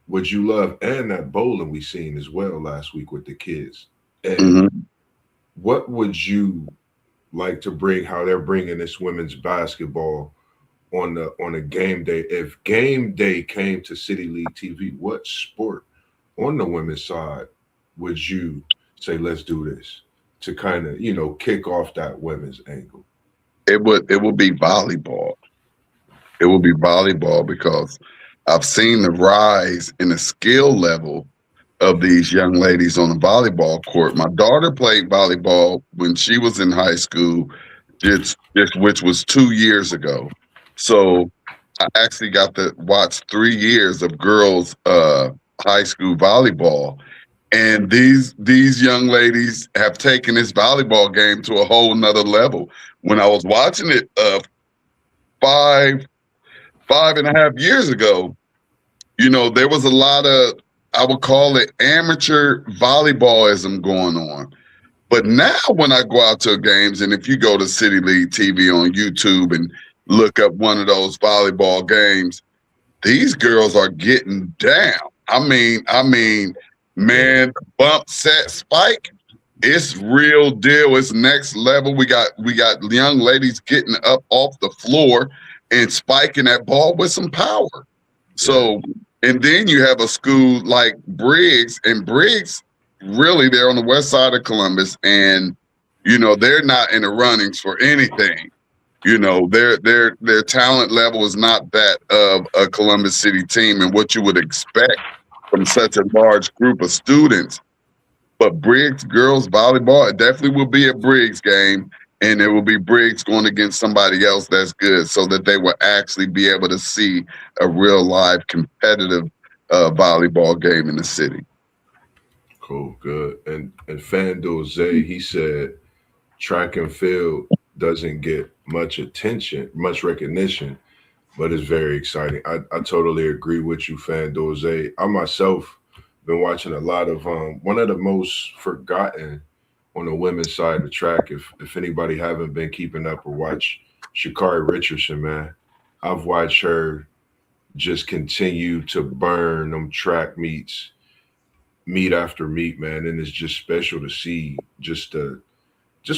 would you love? And that bowling we seen as well last week with the kids. And what would you like to bring, how they're bringing this women's basketball on a game day? If game day came to City League TV, what sport on the women's side would you say, let's do this, to kind of, kick off that women's angle? It would be volleyball. It will be volleyball, because I've seen the rise in the skill level of these young ladies on the volleyball court. My daughter played volleyball when she was in high school, which was 2 years ago. So I actually got to watch 3 years of girls' high school volleyball. And these young ladies have taken this volleyball game to a whole nother level. When I was watching it 5.5 years ago, there was a lot of, I would call it amateur volleyballism going on. But now when I go out to games, and if you go to City League TV on YouTube and look up one of those volleyball games, these girls are getting down. I mean, man, bump, set, spike. It's real deal. It's next level. We got young ladies getting up off the floor and spiking that ball with some power. So, and then you have a school like Briggs, and Briggs, really, they're on the west side of Columbus, and they're not in the runnings for anything. Their talent level is not that of a Columbus City team and what you would expect from such a large group of students. But Briggs girls volleyball, it definitely will be a Briggs game, and it will be Briggs going against somebody else that's good, so that they will actually be able to see a real live competitive volleyball game in the city. Cool, good. And FanDuel Zay, he said track and field doesn't get much attention, much recognition, but it's very exciting. I totally agree with you, FanDuel Zay. I myself been watching a lot of one of the most forgotten on the women's side of the track. If anybody haven't been keeping up or watch Sha'Carri Richardson, man, I've watched her just continue to burn them track meets, meet after meet, man, and it's just special to see just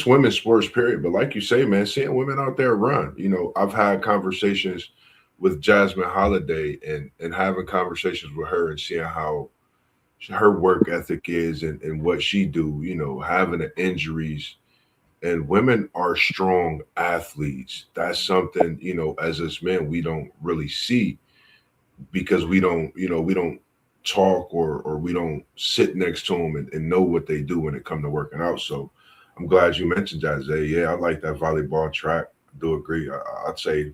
women's sports, period. But like you say, man, seeing women out there run, I've had conversations with Jasmine Holiday and having conversations with her and seeing how her work ethic is and what she do, having the injuries. And women are strong athletes. That's something, as us men, we don't really see because we don't talk or we don't sit next to them and know what they do when it comes to working out. So I'm glad you mentioned that, Zay. Yeah, I like that volleyball track. I do agree. I'd say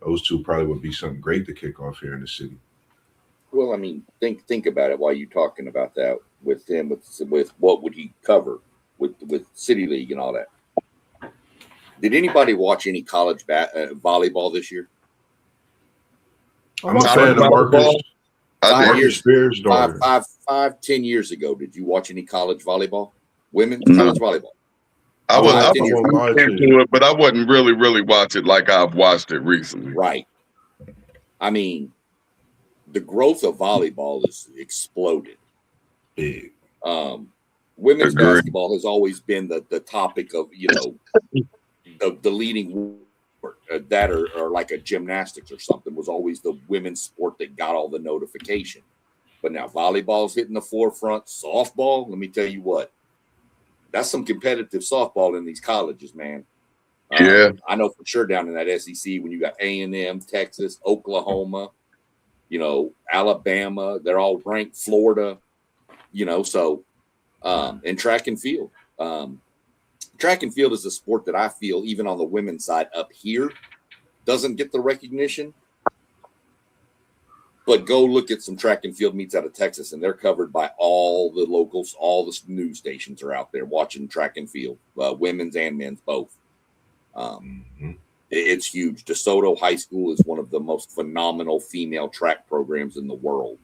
those two probably would be something great to kick off here in the city. Well, I mean, think about it while you're talking about that with him, with what would he cover with City League and all that. Did anybody watch any college volleyball this year? I'm a fan of Marcus. 10 years ago, did you watch any college volleyball? Women's No. college volleyball? I into it, but I wouldn't really watch it like I've watched it recently. Right. I mean, the growth of volleyball is exploded. Big. Women's basketball has always been the topic of, the leading that or like a gymnastics or something was always the women's sport that got all the notification. But now volleyball's hitting the forefront. Softball, let me tell you what, that's some competitive softball in these colleges, man. Yeah. I know for sure down in that SEC when you got A&M, Texas, Oklahoma, Alabama, they're all ranked, Florida, so and track and field. Track and field is a sport that I feel, even on the women's side up here, doesn't get the recognition. But go look at some track and field meets out of Texas, and they're covered by all the locals. All the news stations are out there watching track and field, women's and men's both. It's huge. DeSoto High School is one of the most phenomenal female track programs in the world.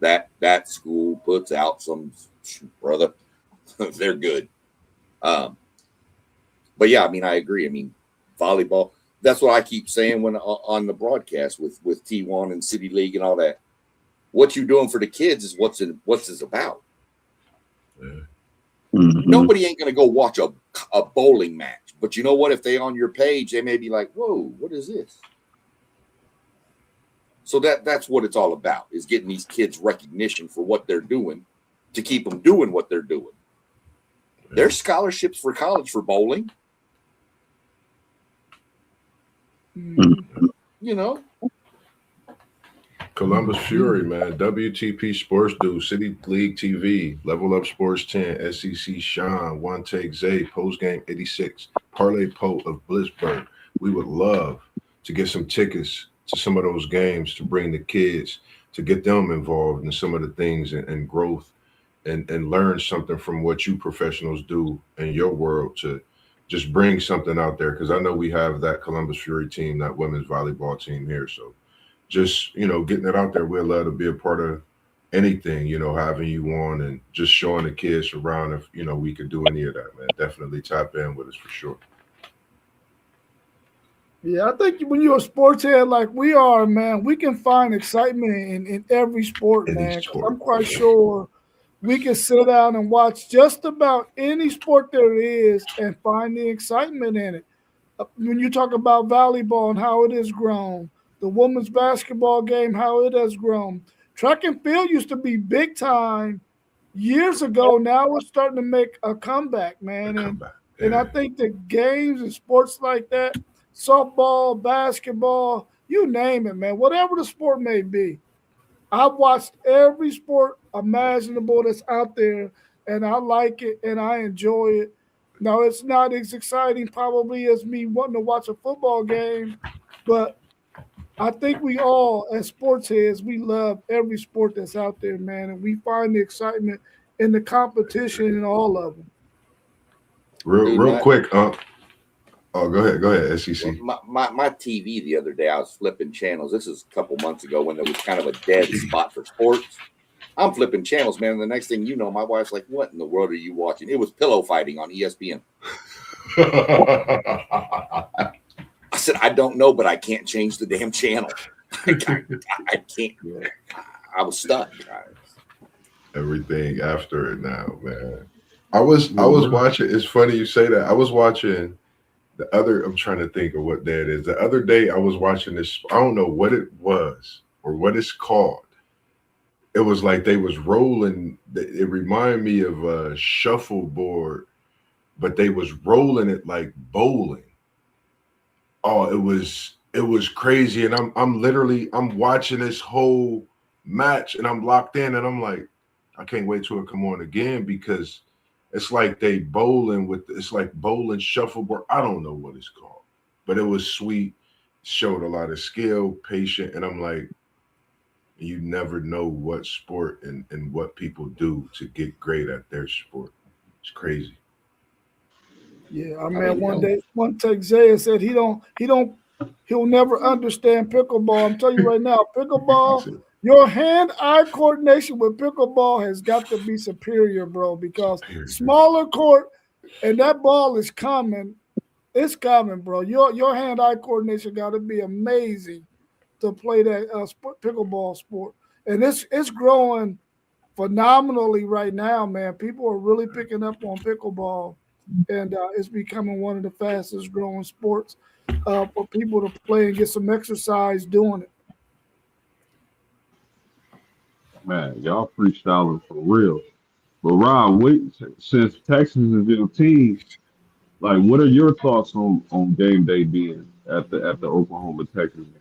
That school puts out some brother. They're good. But yeah, I mean, I agree. I mean, volleyball. That's what I keep saying when on the broadcast with T1 and City League and all that. What you're doing for the kids is what's this about. Yeah. Mm-hmm. Nobody ain't gonna go watch a bowling match, but you know what? If they on your page, they may be like, "Whoa, what is this?" So that's what it's all about, is getting these kids recognition for what they're doing to keep them doing what they're doing. Yeah. There's scholarships for college for bowling. Columbus Fury, man. WTP Sports Dude, City League TV, Level Up Sports 10, SEC Sean, One Take Zay, Postgame 86, Parlay Po of Blissburg. We would love to get some tickets to some of those games to bring the kids, to get them involved in some of the things and growth and learn something from what you professionals do in your world to just bring something out there. Because I know we have that Columbus Fury team, that women's volleyball team here. So just, getting it out there, we'd love to be a part of anything, having you on and just showing the kids around if we could do any of that, man. Definitely tap in with us for sure. Yeah, I think when you're a sports head like we are, man, we can find excitement in every sport, Any man. Because sport. I'm quite sure we can sit down and watch just about any sport there is and find the excitement in it. When you talk about volleyball and how it has grown, the women's basketball game, how it has grown. Track and field used to be big time years ago. Now we're starting to make a comeback, A man. comeback. And I Yeah. think the games and sports like that, softball, basketball, you name it, man, whatever the sport may be. I've watched every sport imaginable that's out there, and I like it and I enjoy it. Now, it's not as exciting probably as me wanting to watch a football game, but I think we all, as sports heads, we love every sport that's out there, man, and we find the excitement in the competition in all of them. Real quick. Oh, go ahead, SEC. My TV the other day, I was flipping channels. This is a couple months ago when there was kind of a dead spot for sports. I'm flipping channels, man. And the next thing you know, my wife's like, "What in the world are you watching?" It was pillow fighting on ESPN. I said, "I don't know, but I can't change the damn channel. I can't. I was stuck." Everything after it now, man. I was watching. It's funny you say that. I was watching the other. I'm trying to think of what day it is. The other day I was watching this. I don't know what it was or what it's called. It was like they was rolling. It reminded me of a shuffleboard, but they was rolling it like bowling. Oh, it was crazy, and I'm watching this whole match, and I'm locked in, and I'm like, I can't wait till it come on again because it's like they it's like bowling shuffleboard. I don't know what it's called, but it was sweet. Showed a lot of skill, patient, and I'm like, you never know what sport and what people do to get great at their sport. It's crazy. Yeah, I mean, one take Zay said he'll never understand pickleball. I'm telling you right now, pickleball, your hand-eye coordination with pickleball has got to be superior, bro, because smaller court and that ball is coming. It's coming, bro. Your hand-eye coordination got to be amazing to play that pickleball sport. And it's growing phenomenally right now, man. People are really picking up on pickleball, and it's becoming one of the fastest growing sports for people to play and get some exercise doing it. Man, y'all freestyling for real. But Rob, since Texas is your team, like, what are your thoughts on game day being at the Oklahoma Texas game?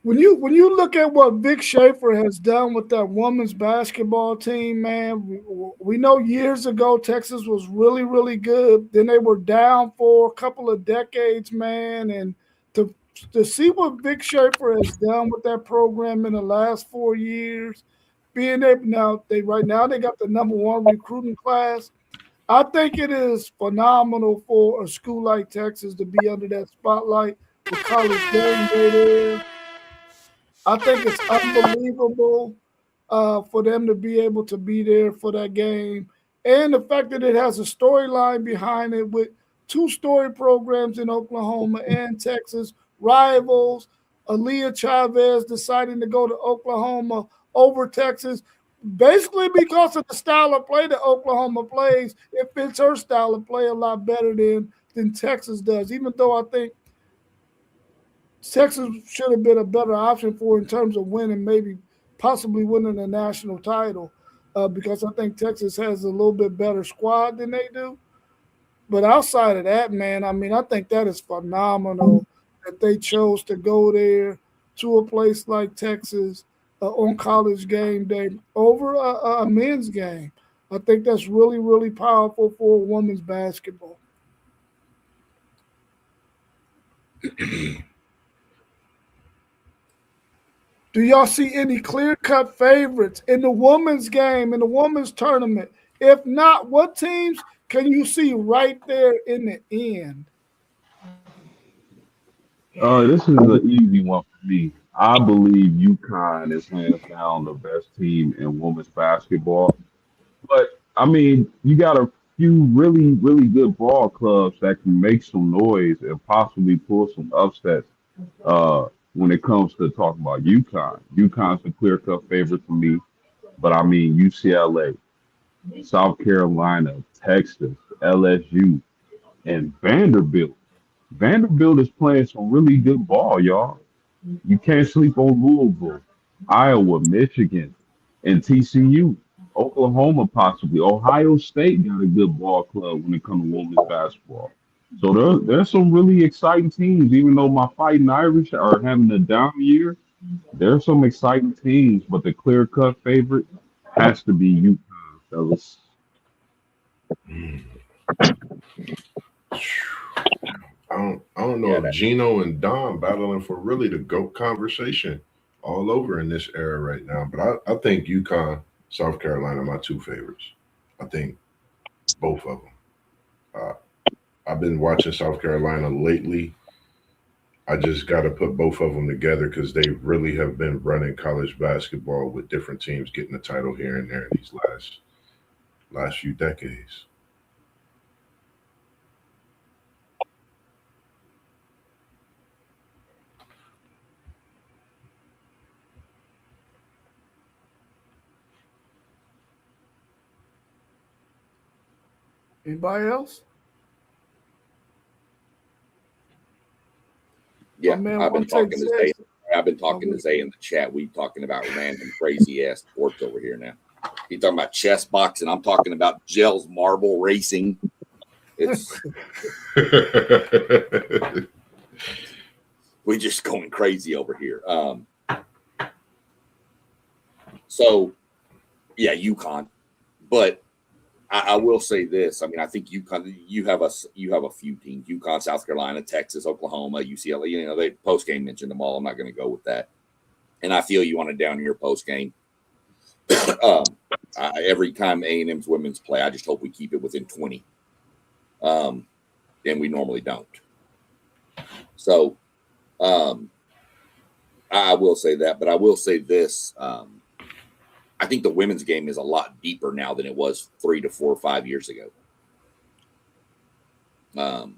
When you look at what Vic Schaefer has done with that women's basketball team, man, we know years ago Texas was really, really good. Then they were down for a couple of decades, man. And to see what Vic Schaefer has done with that program in the last 4 years, being able right now they got the #1 recruiting class. I think it is phenomenal for a school like Texas to be under that spotlight with college game day there. I think it's unbelievable for them to be able to be there for that game. And the fact that it has a storyline behind it with two-story programs in Oklahoma and Texas, rivals, Aaliyah Chavez deciding to go to Oklahoma over Texas, basically because of the style of play that Oklahoma plays. It fits her style of play a lot better than Texas does, even though I think Texas should have been a better option for in terms of winning, maybe possibly winning a national title, because I think Texas has a little bit better squad than they do. But outside of that, man, I mean, I think that is phenomenal that they chose to go there to a place like Texas on college game day over a men's game. I think that's really, really powerful for women's basketball. Do y'all see any clear-cut favorites in the women's game, in the women's tournament? If not, what teams can you see right there in the end? This is an easy one for me. I believe UConn is hands down the best team in women's basketball. But I mean, you got a few really, really good ball clubs that can make some noise and possibly pull some upsets. When it comes to talking about UConn, UConn's a clear-cut favorite for me. But I mean, UCLA, South Carolina, Texas, LSU, and Vanderbilt. Vanderbilt is playing some really good ball, y'all. You can't sleep on Louisville, Iowa, Michigan, and TCU. Oklahoma, possibly. Ohio State got a good ball club when it comes to women's basketball. So there's some really exciting teams. Even though my Fighting Irish are having a down year, there's some exciting teams. But the clear-cut favorite has to be UConn, fellas. I don't know if Gino and Dom battling for really the GOAT conversation all over in this era right now. But I think UConn, South Carolina are my two favorites. I think both of them. I've been watching South Carolina lately. I just got to put both of them together because they really have been running college basketball with different teams getting the title here and there in these last few decades. Anybody else? Yeah, I've been talking to Zay. I've been talking to Zay in the chat. We talking about random crazy ass sports over here now. He's talking about chess boxing. I'm talking about Gels marble racing. It's we're just going crazy over here. So yeah, UConn, but I will say this. I mean, I think UConn. You have a few teams: UConn, South Carolina, Texas, Oklahoma, UCLA. You know, they post game mentioned them all. I'm not going to go with that. And I feel you want a down year post game. Every time A&M's women's play, I just hope we keep it within 20. And we normally don't. So I will say that, but I will say this. I think the women's game is a lot deeper now than it was 3 to 4 or 5 years ago. 5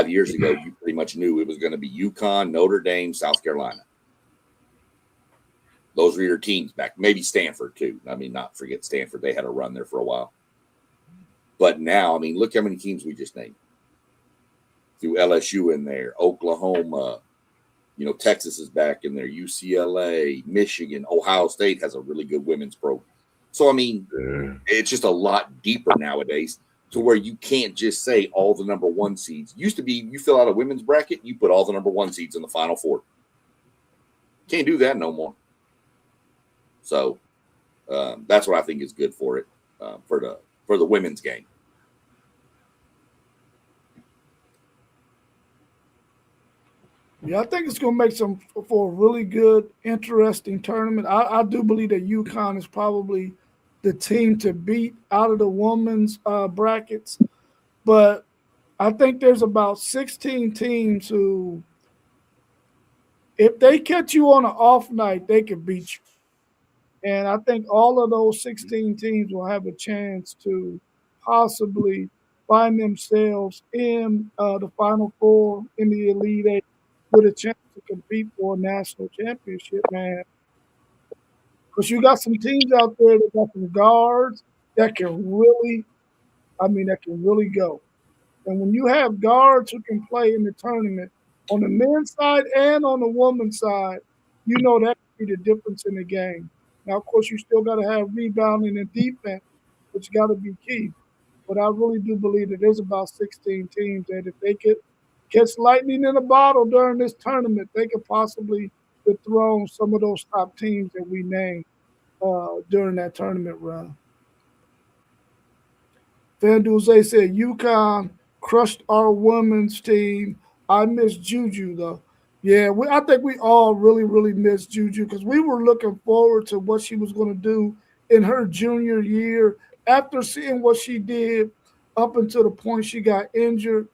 years ago, you pretty much knew it was going to be UConn, Notre Dame, South Carolina. Those were your teams back. Maybe Stanford, too. I mean, not forget Stanford. They had a run there for a while. But now, I mean, look how many teams we just named. Through LSU in there, Oklahoma, Texas is back in there, UCLA, Michigan, Ohio State has a really good women's program. So, I mean, It's just a lot deeper nowadays to where you can't just say all the number one seeds. Used to be you fill out a women's bracket, you put all the number one seeds in the Final Four. Can't do that no more. So that's what I think is good for it, for the women's game. Yeah, I think it's going to make for a really good, interesting tournament. I do believe that UConn is probably the team to beat out of the women's brackets. But I think there's about 16 teams who, if they catch you on an off night, they can beat you. And I think all of those 16 teams will have a chance to possibly find themselves in the Final Four, in the Elite Eight, with a chance to compete for a national championship, man. Because you got some teams out there that got some guards that can really go. And when you have guards who can play in the tournament on the men's side and on the women's side, that could be the difference in the game. Now, of course, you still got to have rebounding and defense, which got to be key. But I really do believe that there's about 16 teams that if they could catch lightning in a bottle during this tournament, they could possibly dethrone some of those top teams that we named during that tournament run. Van Duze said, UConn crushed our women's team. I miss Juju, though. Yeah, I think we all really, really miss Juju because we were looking forward to what she was going to do in her junior year after seeing what she did up until the point she got injured.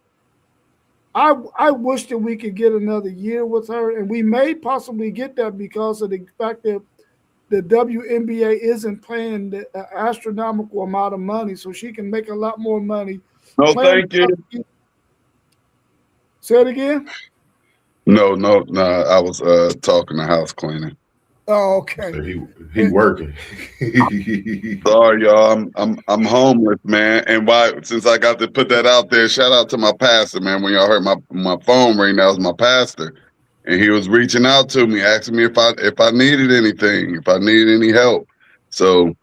I wish that we could get another year with her, and we may possibly get that because of the fact that the WNBA isn't paying the astronomical amount of money, so she can make a lot more money No, playing. thank you. Say it again. No. I was talking to house cleaning. Oh, okay. So he working. Sorry, y'all. I'm homeless, man. And since I got to put that out there, shout out to my pastor, man. When y'all heard my phone ring, that was my pastor, and he was reaching out to me, asking me if I needed anything, if I needed any help. So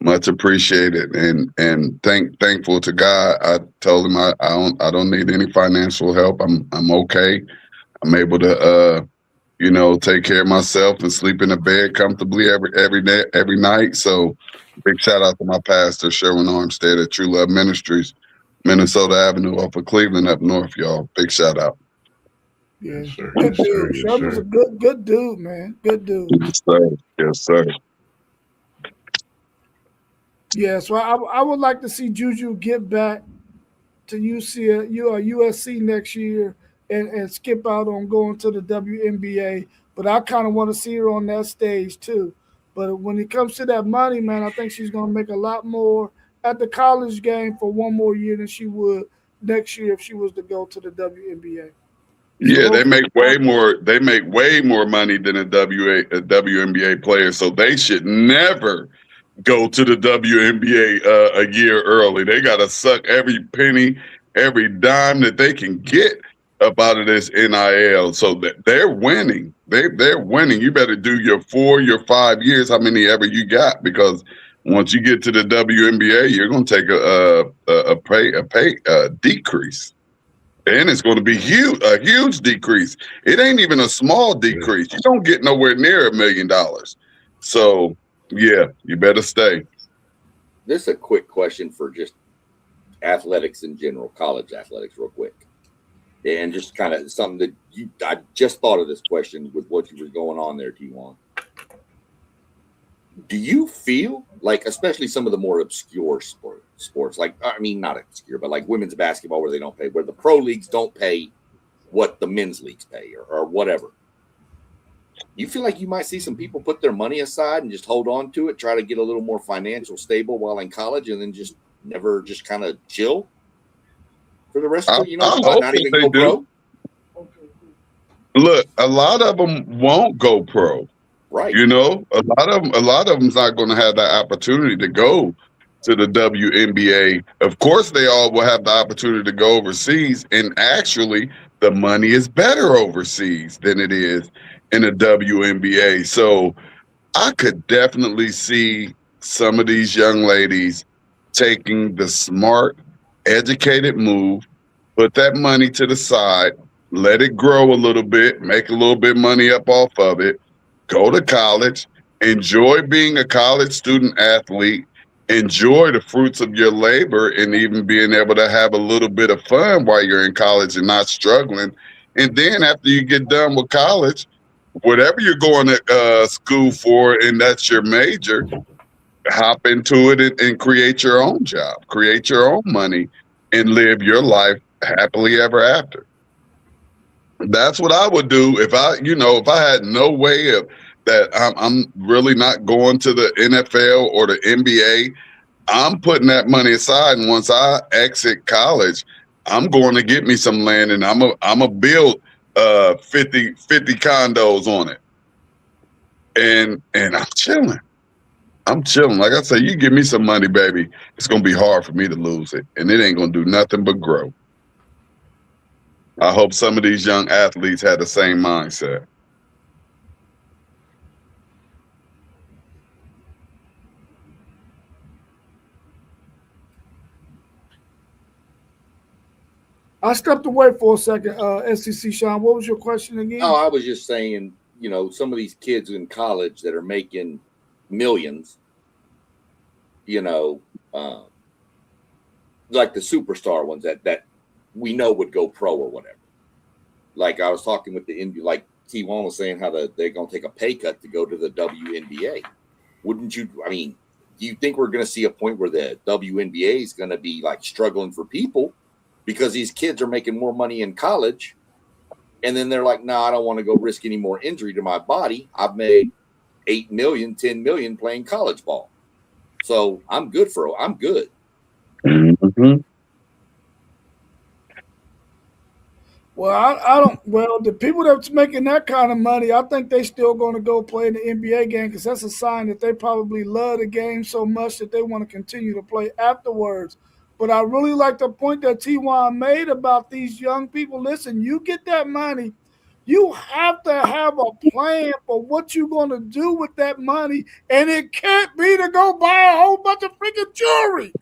much appreciated, and thankful to God. I told him I don't need any financial help. I'm okay. I'm able to take care of myself and sleep in a bed comfortably every day, every night. So big shout out to my pastor, Sherwin Armstead at True Love Ministries, Minnesota Avenue off of Cleveland up north, y'all. Big shout out. Yeah. Yes, sir. Good Yes, sir. dude. Yes, Sherman's sir. a good dude, man. Good dude. Yes, sir. Yes, sir. Yeah, so I would like to see Juju get back to USC next year and skip out on going to the WNBA. But I kind of want to see her on that stage too. But when it comes to that money, man, I think she's going to make a lot more at the college game for one more year than she would next year if she was to go to the WNBA. Yeah, they make way more. They make way more money than a WNBA player. So they should never go to the WNBA a year early. They got to suck every penny, every dime that they can get up out of this NIL. So that they're winning. They're winning. You better do your 4, your 5 years, how many ever you got, because once you get to the WNBA, you're going to take a pay decrease. And it's going to be a huge decrease. It ain't even a small decrease. You don't get nowhere near $1 million. So, yeah, you better stay. This is a quick question for just athletics in general, college athletics, real quick. And just kind of something that I just thought of this question with what you were going on there, T1. Do you feel like, especially some of the more obscure sports, like, I mean, not obscure, but like women's basketball where they don't pay, where the pro leagues don't pay what the men's leagues pay or whatever. You feel like you might see some people put their money aside and just hold on to it, try to get a little more financial stable while in college, and then just never just kind of chill for the rest of it? Not even go pro. Look, a lot of them won't go pro. Right. A lot of them's not going to have that opportunity to go to the WNBA. Of course, they all will have the opportunity to go overseas, and actually, the money is better overseas than it is in the WNBA. So, I could definitely see some of these young ladies taking the smart, educated move, put that money to the side, let it grow a little bit, make a little bit of money up off of it, go to college, enjoy being a college student athlete, enjoy the fruits of your labor, and even being able to have a little bit of fun while you're in college and not struggling. And then after you get done with college, whatever you're going to school for, and that's your major, hop into it and create your own job, create your own money, and live your life happily ever after. That's what I would do if I had no way of that. I'm really not going to the NFL or the NBA. I'm putting that money aside, and once I exit college, I'm going to get me some land, and I'm a build 50 condos on it, and I'm chilling. I'm chilling. Like I say, you give me some money, baby, it's gonna be hard for me to lose it, and it ain't gonna do nothing but grow. I hope some of these young athletes had the same mindset. I stepped away for a second. SEC Sean, what was your question again? Oh, I was just saying, some of these kids in college that are making millions, like the superstar ones that we know would go pro or whatever. Like I was talking with the NBA, like T1 was saying how they're going to take a pay cut to go to the WNBA. Wouldn't you? I mean, do you think we're going to see a point where the WNBA is going to be like struggling for people because these kids are making more money in college. And then they're like, no, I don't want to go risk any more injury to my body. I've made 8 million, 10 million playing college ball. So I'm good. Mm-hmm. Well, I don't. Well, the people that's making that kind of money, I think they still going to go play in the NBA game because that's a sign that they probably love the game so much that they want to continue to play afterwards. But I really like the point that T1 made about these young people. Listen, you get that money, you have to have a plan for what you're going to do with that money, and it can't be to go buy a whole bunch of freaking jewelry.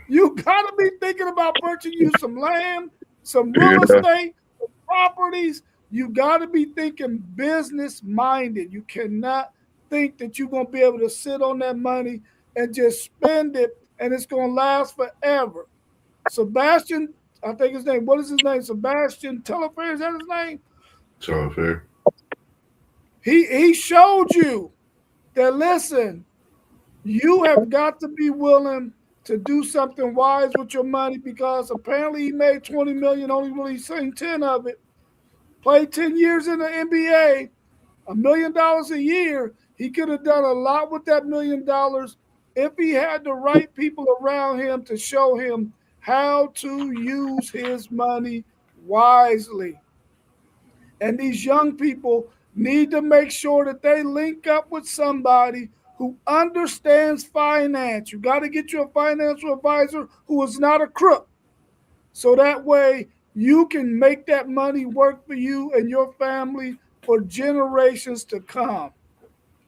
You got to be thinking about purchasing you some land, some real estate, some properties. You got to be thinking business minded. You cannot think that you're going to be able to sit on that money and just spend it and it's going to last forever. Sebastian, I think his name, what is his name? Sebastian Telefair, is that his name? Telefair. He showed you that, listen, you have got to be willing to do something wise with your money because apparently he made 20 million, only really seen 10 of it. Played 10 years in the NBA, $1 million a year. He could have done a lot with that $1 million if he had the right people around him to show him how to use his money wisely. And these young people need to make sure that they link up with somebody who understands finance. You got to get you a financial advisor who is not a crook. So that way you can make that money work for you and your family for generations to come.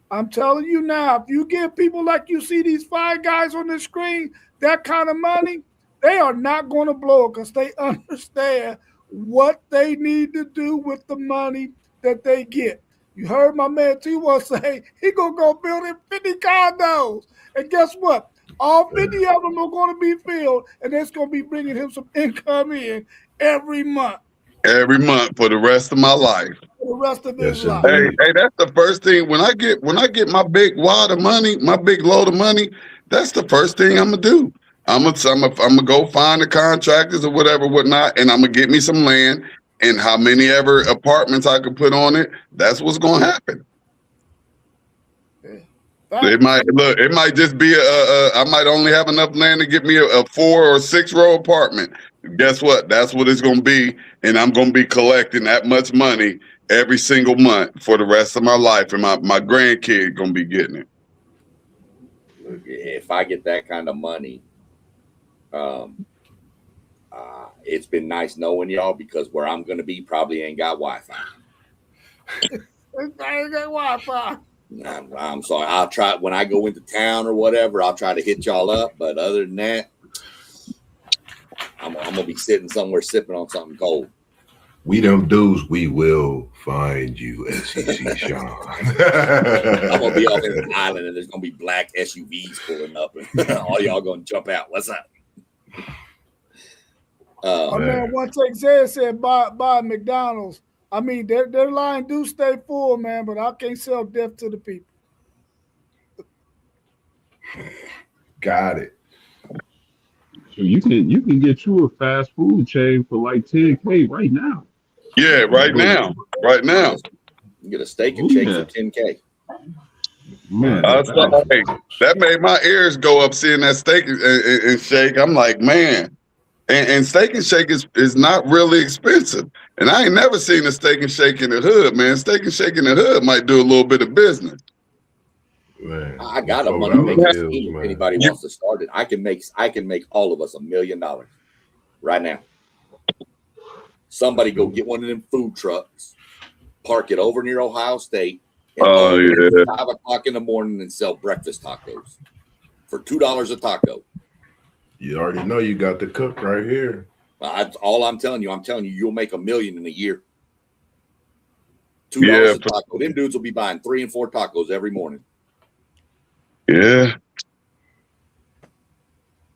I'm telling you now, if you give people like you see these 5 guys on the screen that kind of money, they are not going to blow it because they understand what they need to do with the money that they get. You heard my man T1 say he going to go build him 50 condos. And guess what? All 50 of them are going to be filled, and it's going to be bringing him some income in every month. Every month for the rest of my life. For the rest of his life. Hey, that's the first thing. When I get my big wad of money, my big load of money, that's the first thing I'm gonna do. I'm gonna go find the contractors or whatnot, and I'm gonna get me some land and how many ever apartments I could put on it. That's what's gonna happen. It might just be I might only have enough land to get me a 4 or 6 row apartment. Guess what? That's what it's going to be. And I'm going to be collecting that much money every single month for the rest of my life. And my grandkid going to be getting it. If I get that kind of money, it's been nice knowing y'all because where I'm going to be probably ain't got Wi-Fi. Ain't got Wi-Fi. I'm sorry. I'll try when I go into town or whatever. I'll try to hit y'all up. But other than that, I'm gonna be sitting somewhere sipping on something cold. We them dudes. We will find you, SEC Sean. I'm gonna be off in an island and there's gonna be black SUVs pulling up and all y'all gonna jump out. What's up? Man, one take said buy McDonald's. I mean, their line do stay full, man, but I can't sell death to the people. Got it. So you can get you a fast food chain for like $10K right now. Yeah, right now. You get a steak and shake for $10K. Man, that made my ears go up seeing that steak and shake. I'm like, man. And steak and shake is not really expensive. And I ain't never seen a steak and shake in the hood, man. Steak and shake in the hood might do a little bit of business. Man, I got a money making scheme. If anybody wants to start it, I can make all of us $1 million right now. Somebody go get one of them food trucks, park it over near Ohio State, and 5 o'clock in the morning and sell breakfast tacos for $2 a taco. You already know you got the cook right here. That's all I'm telling you. You'll make $1 million in a year. $2 a taco. Them dudes will be buying 3 and 4 tacos every morning. Yeah.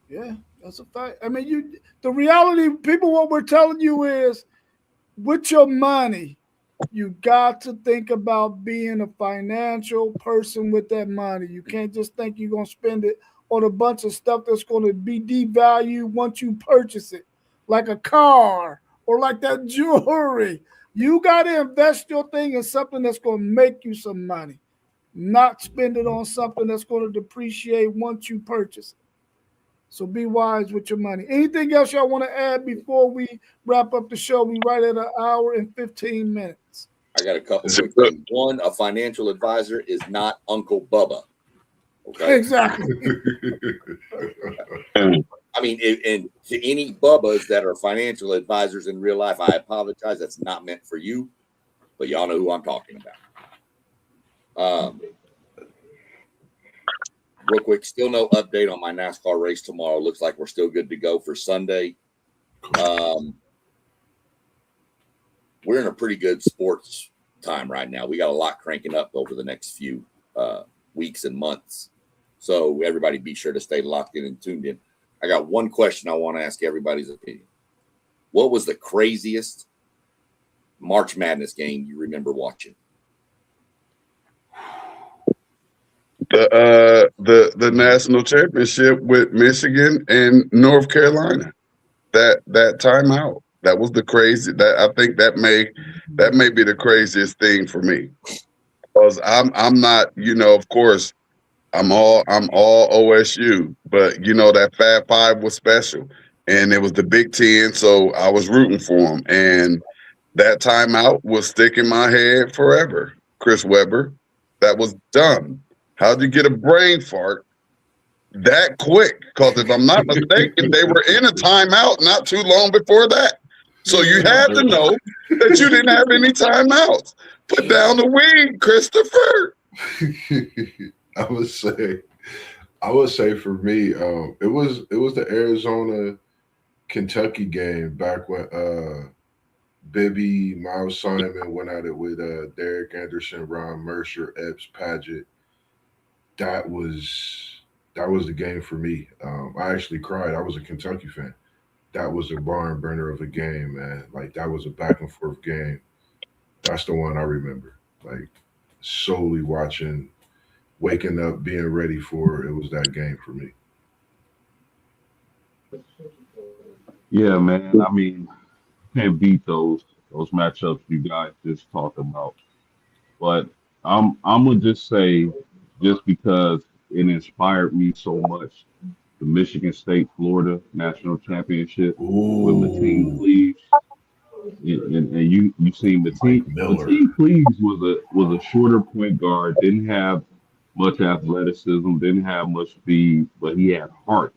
Yeah, that's a fact. I mean, the reality, people, what we're telling you is with your money, you got to think about being a financial person with that money. You can't just think you're going to spend it on a bunch of stuff that's going to be devalued once you purchase it. like a car or like that jewelry. You got to invest your thing in something that's going to make you some money, not spend it on something that's going to depreciate once you purchase it. So be wise with your money. Anything else y'all want to add before we wrap up the show? We right at 1 hour and 15 minutes. I got a couple quick things. One, a financial advisor is not Uncle Bubba. Okay. Exactly. I mean, and to any Bubbas that are financial advisors in real life, I apologize. That's not meant for you, but y'all know who I'm talking about. Real quick, still no update on my NASCAR race tomorrow. Looks like we're still good to go for Sunday. We're in a pretty good sports time right now. We got a lot cranking up over the next few weeks and months. So everybody be sure to stay locked in and tuned in. I got one question I want to ask everybody's opinion. What was the craziest March Madness game you remember watching? The national championship with Michigan and North Carolina. That timeout. That was the crazy. That I think that may be the craziest thing for me. Because I'm not, of course, I'm all OSU, but that Fab Five was special, and it was the Big Ten, so I was rooting for them, and that timeout will stick in my head forever. Chris Webber, that was dumb. How'd you get a brain fart that quick? Because if I'm not mistaken, they were in a timeout not too long before that, so you had to know that you didn't have any timeouts. Put down the weed, Christopher. I would say for me, it was the Arizona Kentucky game back when Bibby, Miles Simon went at it with Derek Anderson, Ron Mercer, Epps, Paget. That was the game for me. I actually cried. I was a Kentucky fan. That was a barn burner of a game, man. Like that was a back and forth game. That's the one I remember. Like solely watching. Waking up, being ready for it was that game for me. Yeah, man. I mean, can't beat those matchups you guys just talked about. But I'm gonna just say, just because it inspired me so much, the Michigan State Florida National Championship with Mateen Cleaves. And you seen Mateen Cleaves was a shorter point guard, didn't have much athleticism, didn't have much speed, but he had heart.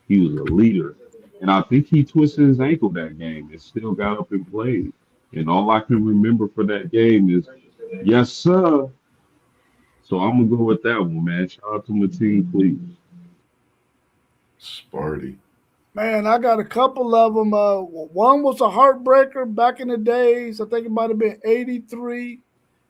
He was a leader. And I think he twisted his ankle that game and still got up and played. And all I can remember for that game is, yes, sir. So I'm going to go with that one, man. Shout out to Mateen Cleaves. Sparty. Man, I got a couple of them. One was a heartbreaker back in the days. I think it might have been 83.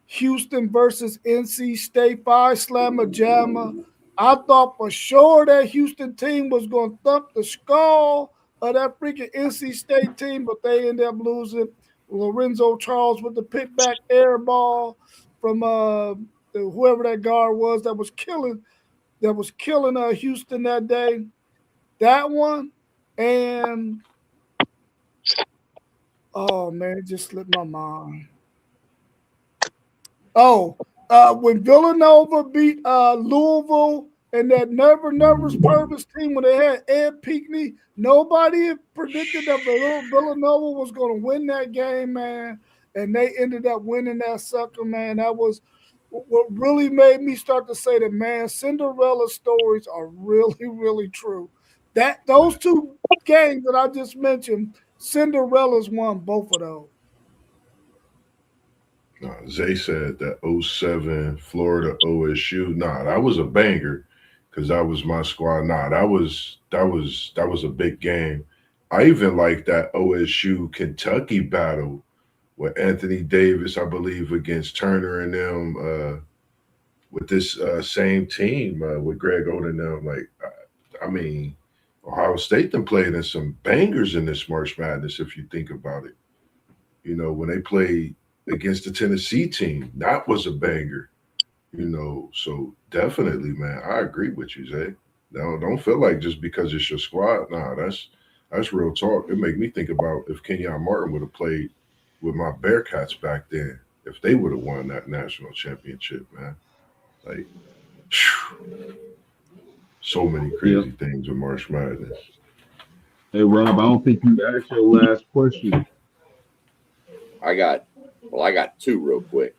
Houston versus NC State, 5-slammer jammer. I thought for sure that Houston team was going to thump the skull of that freaking NC State team, but they ended up losing. Lorenzo Charles with the pickback air ball from whoever that guard was that was killing Houston that day. That one, and oh man, it just slipped my mind. Oh, when Villanova beat Louisville and that nervous Purvis team when they had Ed Pinckney, nobody predicted that Villanova was going to win that game, man. And they ended up winning that sucker, man. That was what really made me start to say that, man, Cinderella stories are really, really true. Those two games that I just mentioned, Cinderella's won both of those. Zay said that 07 Florida OSU. That was a banger because that was my squad. That was a big game. I even like that OSU Kentucky battle with Anthony Davis, I believe, against Turner and them with this same team with Greg Oden and them. Like, I mean, Ohio State then played in some bangers in this March Madness if you think about it. When they played against the Tennessee team, that was a banger, so definitely, man, I agree with you, Zay. Don't feel like just because it's your squad. That's real talk. It make me think about if Kenyon Martin would have played with my Bearcats back then, if they would have won that national championship, man. Like, so many crazy things with March Madness. Hey, Rob, I don't think you asked your last question. I got two real quick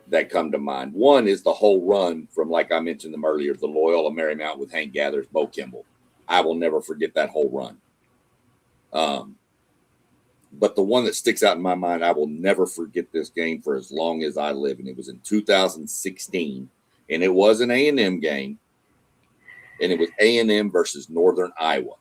that come to mind. One is the whole run from, like I mentioned them earlier, the Loyola Marymount with Hank Gathers, Bo Kimball. I will never forget that whole run. But the one that sticks out in my mind, I will never forget this game for as long as I live. And it was in 2016, and it was an A&M game, and it was A&M versus Northern Iowa.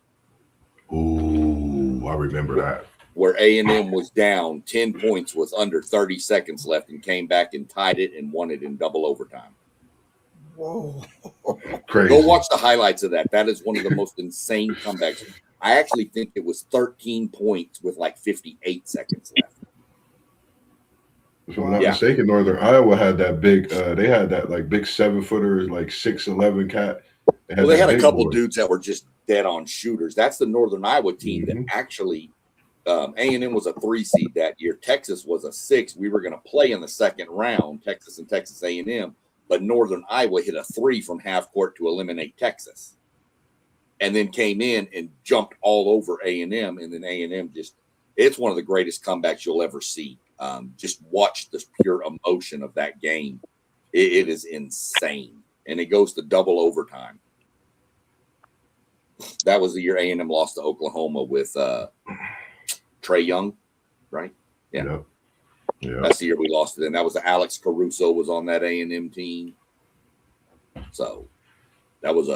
Ooh, I remember that. Where A&M was down 10 points with under 30 seconds left and came back and tied it and won it in double overtime. Whoa. Crazy. Go watch the highlights of that. That is one of the most insane comebacks. I actually think it was 13 points with like 58 seconds left. If I'm not mistaken, Northern Iowa had that big, they had that like big 7-footer, like 6'11" cat. They had a couple dudes that were just dead on shooters. That's the Northern Iowa team that actually A&M was a 3 seed that year. Texas was a 6. We were going to play in the second round, Texas and Texas A&M, but Northern Iowa hit a 3 from half court to eliminate Texas, and then came in and jumped all over A&M, and then A&M it's one of the greatest comebacks you'll ever see. Just watch the pure emotion of that game. It is insane, and it goes to double overtime. That was the year A&M lost to Oklahoma with Trae Young, right? Yeah. That's the year we lost to them. That was Alex Caruso was on that A&M team. So that was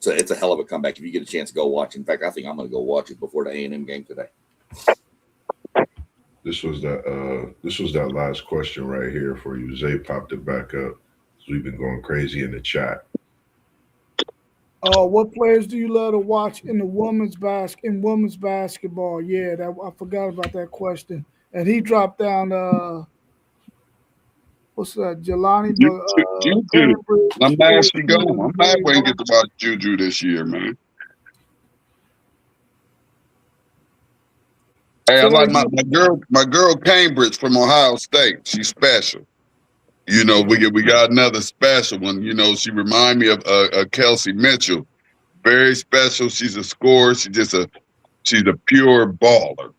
it's a hell of a comeback. If you get a chance to go watch. In fact, I think I'm going to go watch it before the A&M game today. This was that last question right here for you. Zay popped it back up. So we've been going crazy in the chat. What players do you love to watch in women's basketball? Yeah, I forgot about that question. And he dropped down what's that? Jelani. Juju. I'm actually going. I'm halfway to get to watch Juju this year, man. Hey, I like my girl Cambridge from Ohio State. She's special. You know, we got another special one. You know, she remind me of Kelsey Mitchell. Very special. She's a scorer. She's a pure baller.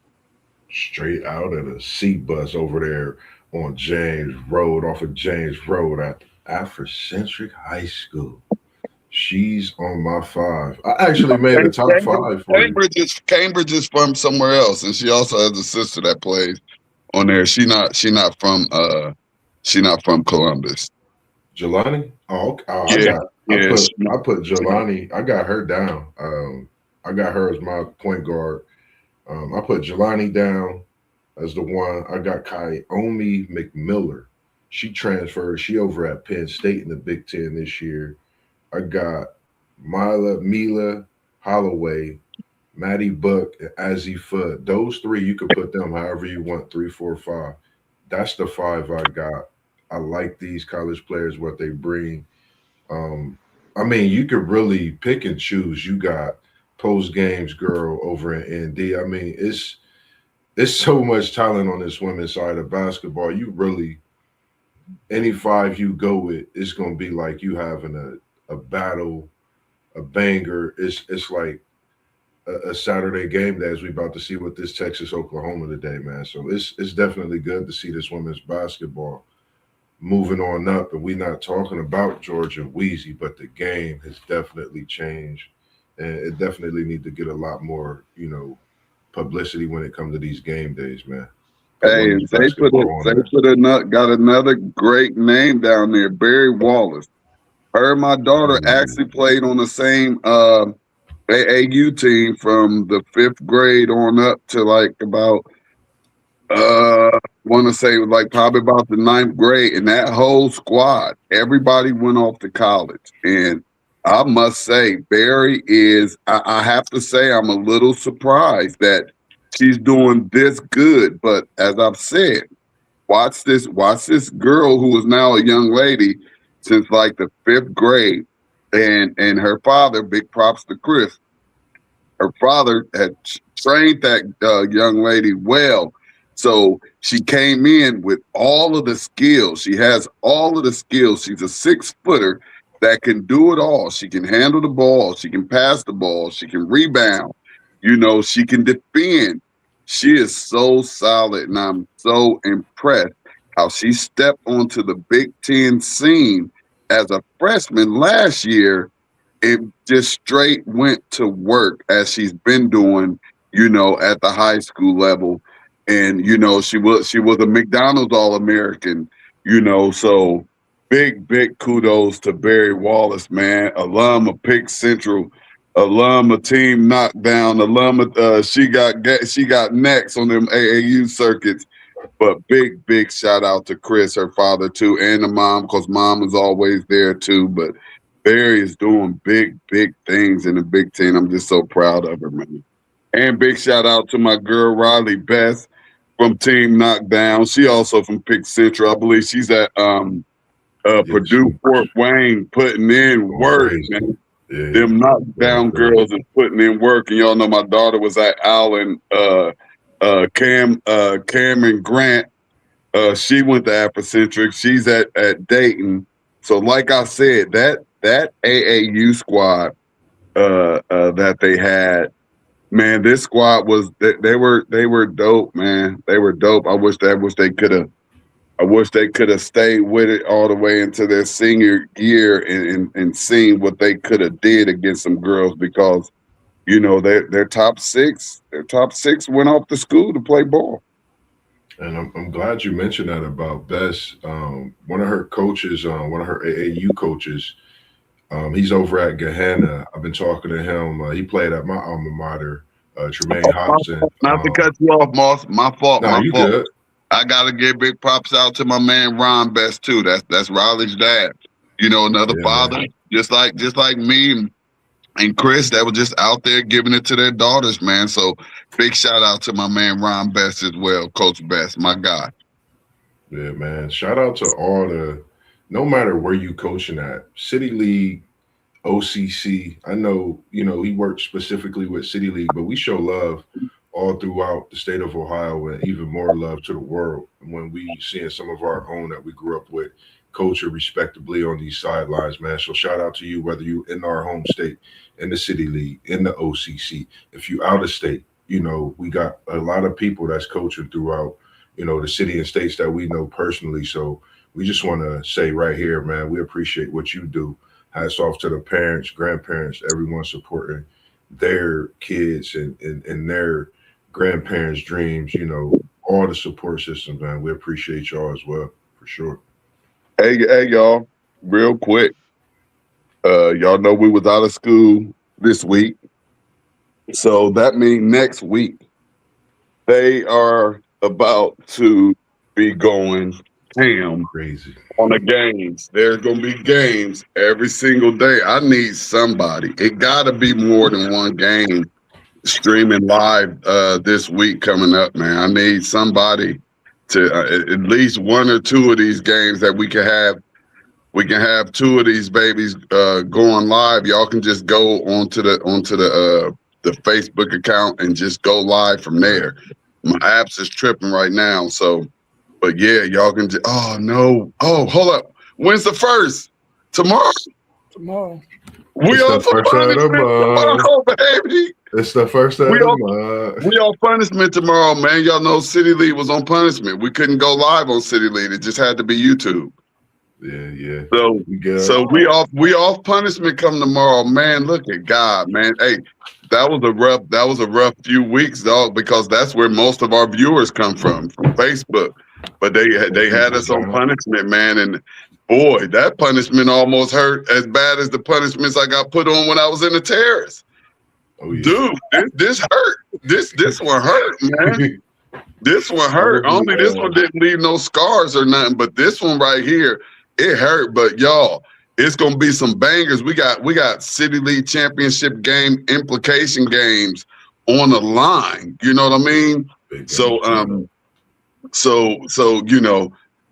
Straight out of the seat bus over there on James Road, off of James Road at Afrocentric High School. She's on my 5. I actually made a top 5 for Cambridge is from somewhere else, and she also has a sister that plays on there. She not from Columbus. Jelani? Oh, okay. I put Jelani. I got her down. I got her as my point guard. I put Jelani down as the one. I got Kaiomi McMiller. She transferred. She over at Penn State in the Big Ten this year. I got Mila Holloway, Maddie Buck, and Azzy Fudd. Those 3, you can put them however you want, 3, 4, 5. That's the 5 I got. I like these college players, what they bring. I mean, you could really pick and choose. You got post games girl over in ND. I mean, it's so much talent on this women's side of basketball. You really, any 5 you go with, it's gonna be like you having a battle, a banger. It's like a Saturday game day as we about to see with this Texas Oklahoma today, man. So it's definitely good to see this women's basketball moving on up, and we're not talking about Georgia Wheezy, but the game has definitely changed, and it definitely need to get a lot more, publicity when it comes to these game days, man. Hey, they got another great name down there, Barry Wallace. Her and my daughter actually played on the same AAU team from the 5th grade on up to like about want to say like probably about the 9th grade, and that whole squad, everybody went off to college. And I must say, Barry is, I have to say, I'm a little surprised that she's doing this good. But as I've said, watch this girl who is now a young lady since like the 5th grade, and her father, big props to Chris, her father had trained that young lady well. So she came in with all of the skills. She has all of the skills. She's a 6-footer that can do it all. She can handle the ball. She can pass the ball. She can rebound. She can defend. She is so solid, and I'm so impressed how she stepped onto the Big Ten scene as a freshman last year and just straight went to work as she's been doing, at the high school level. And, she was a McDonald's All-American, so big kudos to Barry Wallace, man, alum of Pick Central, alum of Team Knockdown, alum of, she got next on them AAU circuits. But big shout out to Chris, her father too, and the mom, because mom is always there too. But Barry is doing big things in the Big Ten. I'm just so proud of her, man. And big shout out to my girl Riley Beth from Team Knockdown. She also from Pick Central. I believe she's at Purdue Fort Wayne putting in work, man. Yeah, them Knockdown girls is putting in work. And y'all know my daughter was at Allen, Cam and Grant. She went to Afrocentric. She's at Dayton. So like I said, that AAU squad that they had, man, this squad was they were dope, man. They were dope. I wish they could have stayed with it all the way into their senior year and seen what they could have did against some girls, because their top six went off to school to play ball. And I'm glad you mentioned that about Bess. One of her coaches, one of her AAU coaches, he's over at Gahanna. I've been talking to him. He played at my alma mater, Tremaine Hobson. Not to cut you off, Moss. My fault. No, you fault. Good. I gotta give big props out to my man Ron Best too. That's Riley's dad. Another father, man. just like me and Chris, that was just out there giving it to their daughters, man. So big shout out to my man Ron Best as well, Coach Best, my guy. Yeah, man. Shout out to all no matter where you coaching at, City League, OCC. I know, he works specifically with City League, but we show love all throughout the state of Ohio, and even more love to the world when we seeing some of our own that we grew up with coaching respectably on these sidelines, man. So shout out to you, whether you in our home state, in the City League, in the OCC. If you out of state, we got a lot of people that's coaching throughout, the city and states that we know personally. So we just want to say right here, man, we appreciate what you do. Hats off to the parents, grandparents, everyone supporting their kids and their grandparents' dreams, all the support systems, man. We appreciate y'all as well, for sure. Hey, y'all, real quick. Y'all know we was out of school this week. So that means next week they are about to be going ham crazy on the games. There's gonna be games every single day. I need somebody. It gotta be more than one game streaming live this week coming up, man. I need somebody to at least one or two of these games that we can have. We can have two of these babies going live. Y'all can just go onto the Facebook account and just go live from there. My apps is tripping right now, so. But yeah, y'all can. Oh no! Oh, hold up. When's the first? Tomorrow. We on for punishment tomorrow, baby. It's the first of the month. We on punishment tomorrow, man. Y'all know City League was on punishment. We couldn't go live on City League. It just had to be YouTube. Yeah. So we off punishment come tomorrow, man. Look at God, man. Hey, that was a rough few weeks, dog, because that's where most of our viewers come from Facebook. But they had us on punishment, man, and boy, that punishment almost hurt as bad as the punishments I got put on when I was in the terrace. Oh, yeah. Dude, this hurt. This one hurt, man. This one hurt. Only this one didn't leave no scars or nothing, but this one right here, it hurt. But y'all, it's gonna be some bangers. We got City League Championship game implication games on the line. You know what I mean? So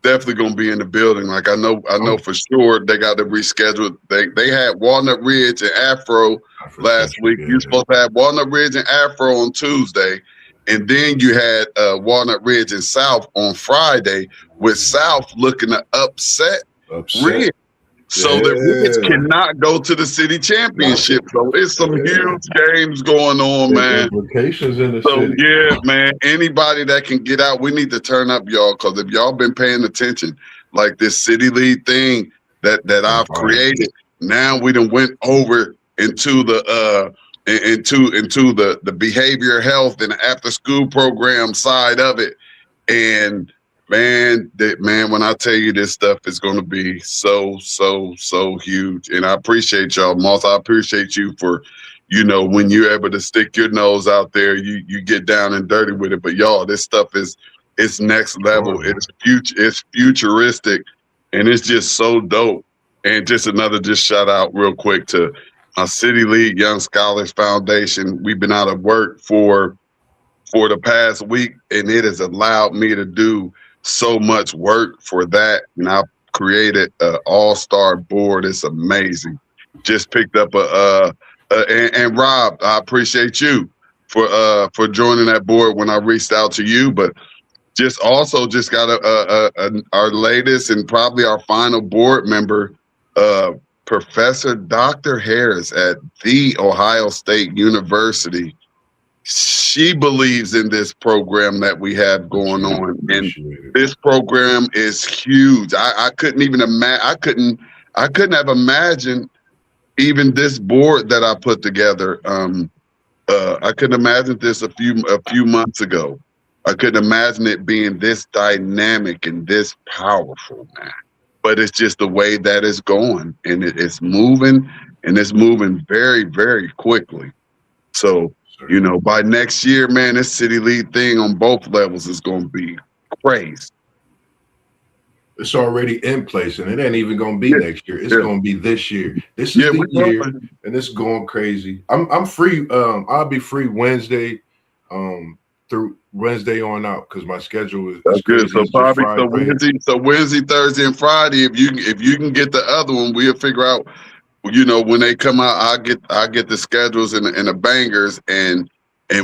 definitely gonna be in the building. Like I know for sure they got to reschedule. They had Walnut Ridge and Afro last week. You're supposed to have Walnut Ridge and Afro on Tuesday, and then you had Walnut Ridge and South on Friday, with South looking to upset Ridge. So the Ridge cannot go to the city championship. So it's some huge games going on, man. Implications in the so city. yeah, man. Anybody that can get out, we need to turn up, y'all. Because if y'all been paying attention, like this city league thing that I've created, now we done went over into the into the behavior health and after school program side of it, and. Man, when I tell you this stuff is going to be so huge. And I appreciate y'all, Moss. I appreciate you for, when you're able to stick your nose out there, you get down and dirty with it. But y'all, this stuff it's next level. It's futuristic, and it's just so dope. And just shout out real quick to my City League Young Scholars Foundation. We've been out of work for the past week, and it has allowed me to do so much work for that, and I've created an all-star board. It's amazing. Just picked up and Rob, I appreciate you for joining that board when I reached out to you, but just got our latest and probably our final board member, Professor Dr. Harris at The Ohio State University. She believes in this program that we have going on, and this program is huge. I couldn't even imagine. I couldn't have imagined even this board that I put together. I couldn't imagine this a few months ago. I couldn't imagine it being this dynamic and this powerful, man. But it's just the way that it's going, and it's moving, and it's moving very, very quickly. So. By next year, man, this City League thing on both levels is going to be crazy. It's already in place, and it ain't even going to be next year. It's going to be this year. This is the year, and it's going crazy. I'm free. I'll be free Wednesday through Wednesday on out because my schedule is good. So probably Wednesday, Thursday, and Friday. If you can get the other one, we'll figure out. When they come out, I'll get the schedules and the bangers, and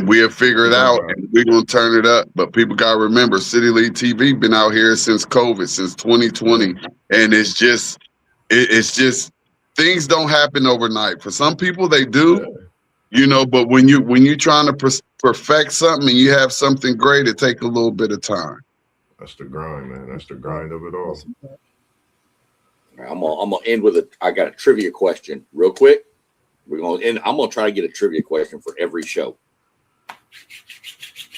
we'll figure it out, and we're gonna turn it up. But people gotta remember, City League TV been out here since COVID, since 2020, and it's just things don't happen overnight. For some people, they do, But when you're trying to perfect something and you have something great, it takes a little bit of time. That's the grind, man. That's the grind of it all. I'm gonna end with I got a trivia question real quick. We're gonna end. I'm gonna try to get a trivia question for every show.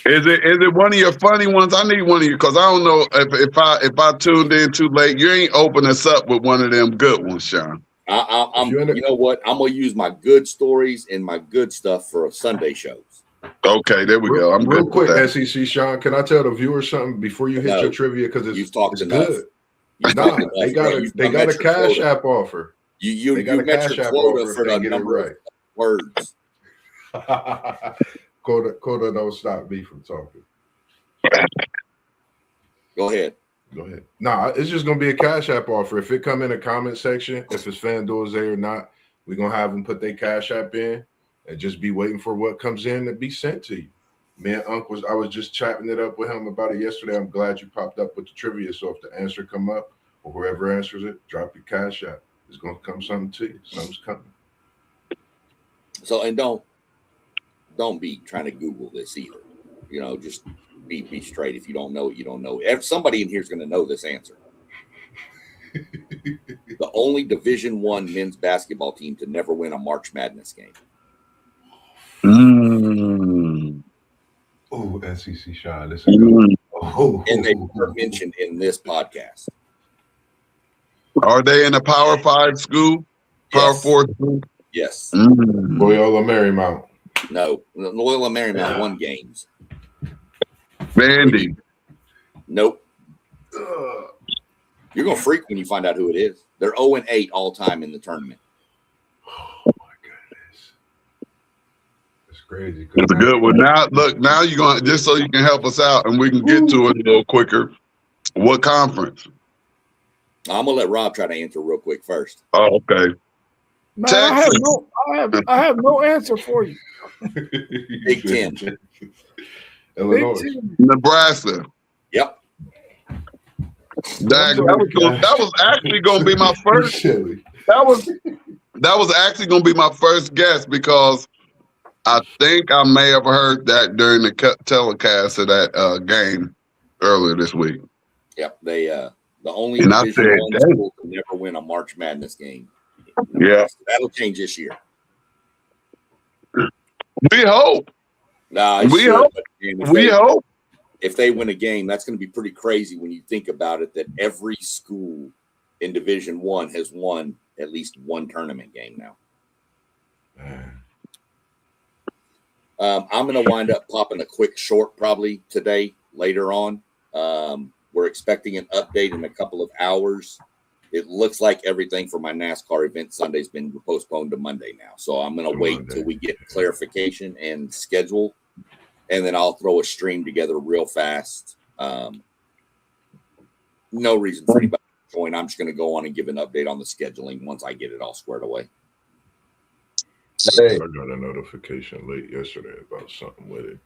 Is it one of your funny ones? I need one of you because I don't know if I tuned in too late. You ain't open us up with one of them good ones, Sean. You know what? I'm gonna use my good stories and my good stuff for Sunday shows. Okay, there we go. I'm real good quick, with that. SEC Sean. Can I tell the viewers something before you hit your trivia? Because it's good. Nah, they got a Cash App offer. You met your quota for the number of words. Quota don't stop me from talking. Go ahead. Nah, it's just gonna be a Cash App offer. If it come in the comment section, if it's FanDuel's there or not, we're gonna have them put their Cash App in and just be waiting for what comes in to be sent to you. Me and Unc I was just chatting it up with him about it yesterday. I'm glad you popped up with the trivia. So if the answer come up or whoever answers it, drop your Cash App. It's gonna come something to you. Something's coming. So and don't be trying to Google this either. Just be straight. If you don't know it, you don't know it. Somebody in here is gonna know this answer. The only Division I men's basketball team to never win a March Madness game. Oh, SEC Sean. This is good. And they were mentioned in this podcast. Are they in a Power 5 school? Power 4 school? Yes. Loyola Marymount. No. Loyola Marymount won games. Vandy. Nope. You're going to freak when you find out who it is. They're 0-8 all time in the tournament. Oh, my goodness. It's crazy. It's a good one. Now you're going to, just so you can help us out and we can get to it a little quicker. What conference? I'm gonna let Rob try to answer real quick first. Oh, okay. Man, I have no answer for you. Big Ten. Illinois. Big Ten. Nebraska. Yep. That was actually going to be my first. That was actually going to be my first guess because I think I may have heard that during the telecast of that game earlier this week. Yep. They the only Division I school to never win a March Madness game. Yeah, that'll change this year. We hope. We hope. We hope. If they win a game, that's going to be pretty crazy when you think about it. That every school in Division I has won at least one tournament game now. I'm going to wind up popping a quick short probably today later on. We're expecting an update in a couple of hours. It looks like everything for my NASCAR event Sunday's been postponed to Monday now. So I'm going to wait till we get clarification and schedule, and then I'll throw a stream together real fast. No reason for anybody to join. I'm just going to go on and give an update on the scheduling once I get it all squared away. Hey. I got a notification late yesterday about something with it.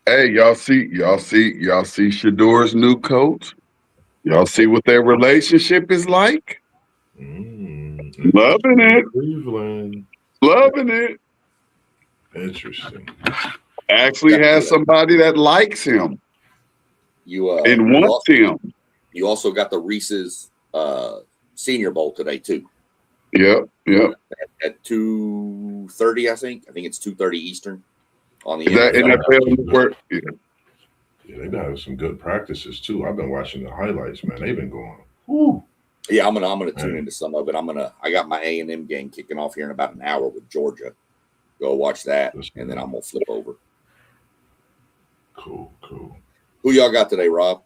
Hey, y'all see Shador's new coach? Y'all see what their relationship is like? Loving it. Cleveland. Loving it. Interesting. Actually has somebody that likes him. And wants him. You also got the Reese's Senior Bowl today too. Yep. At 2:30, I think. I think it's 2:30 Eastern. On the NFL Network. Yeah, they got some good practices too. I've been watching the highlights, man. They've been going. Woo. Yeah, I'm gonna tune into some of it. I got my A&M game kicking off here in about an hour with Georgia. Go watch that, and then I'm gonna flip over. Cool. Who y'all got today, Rob?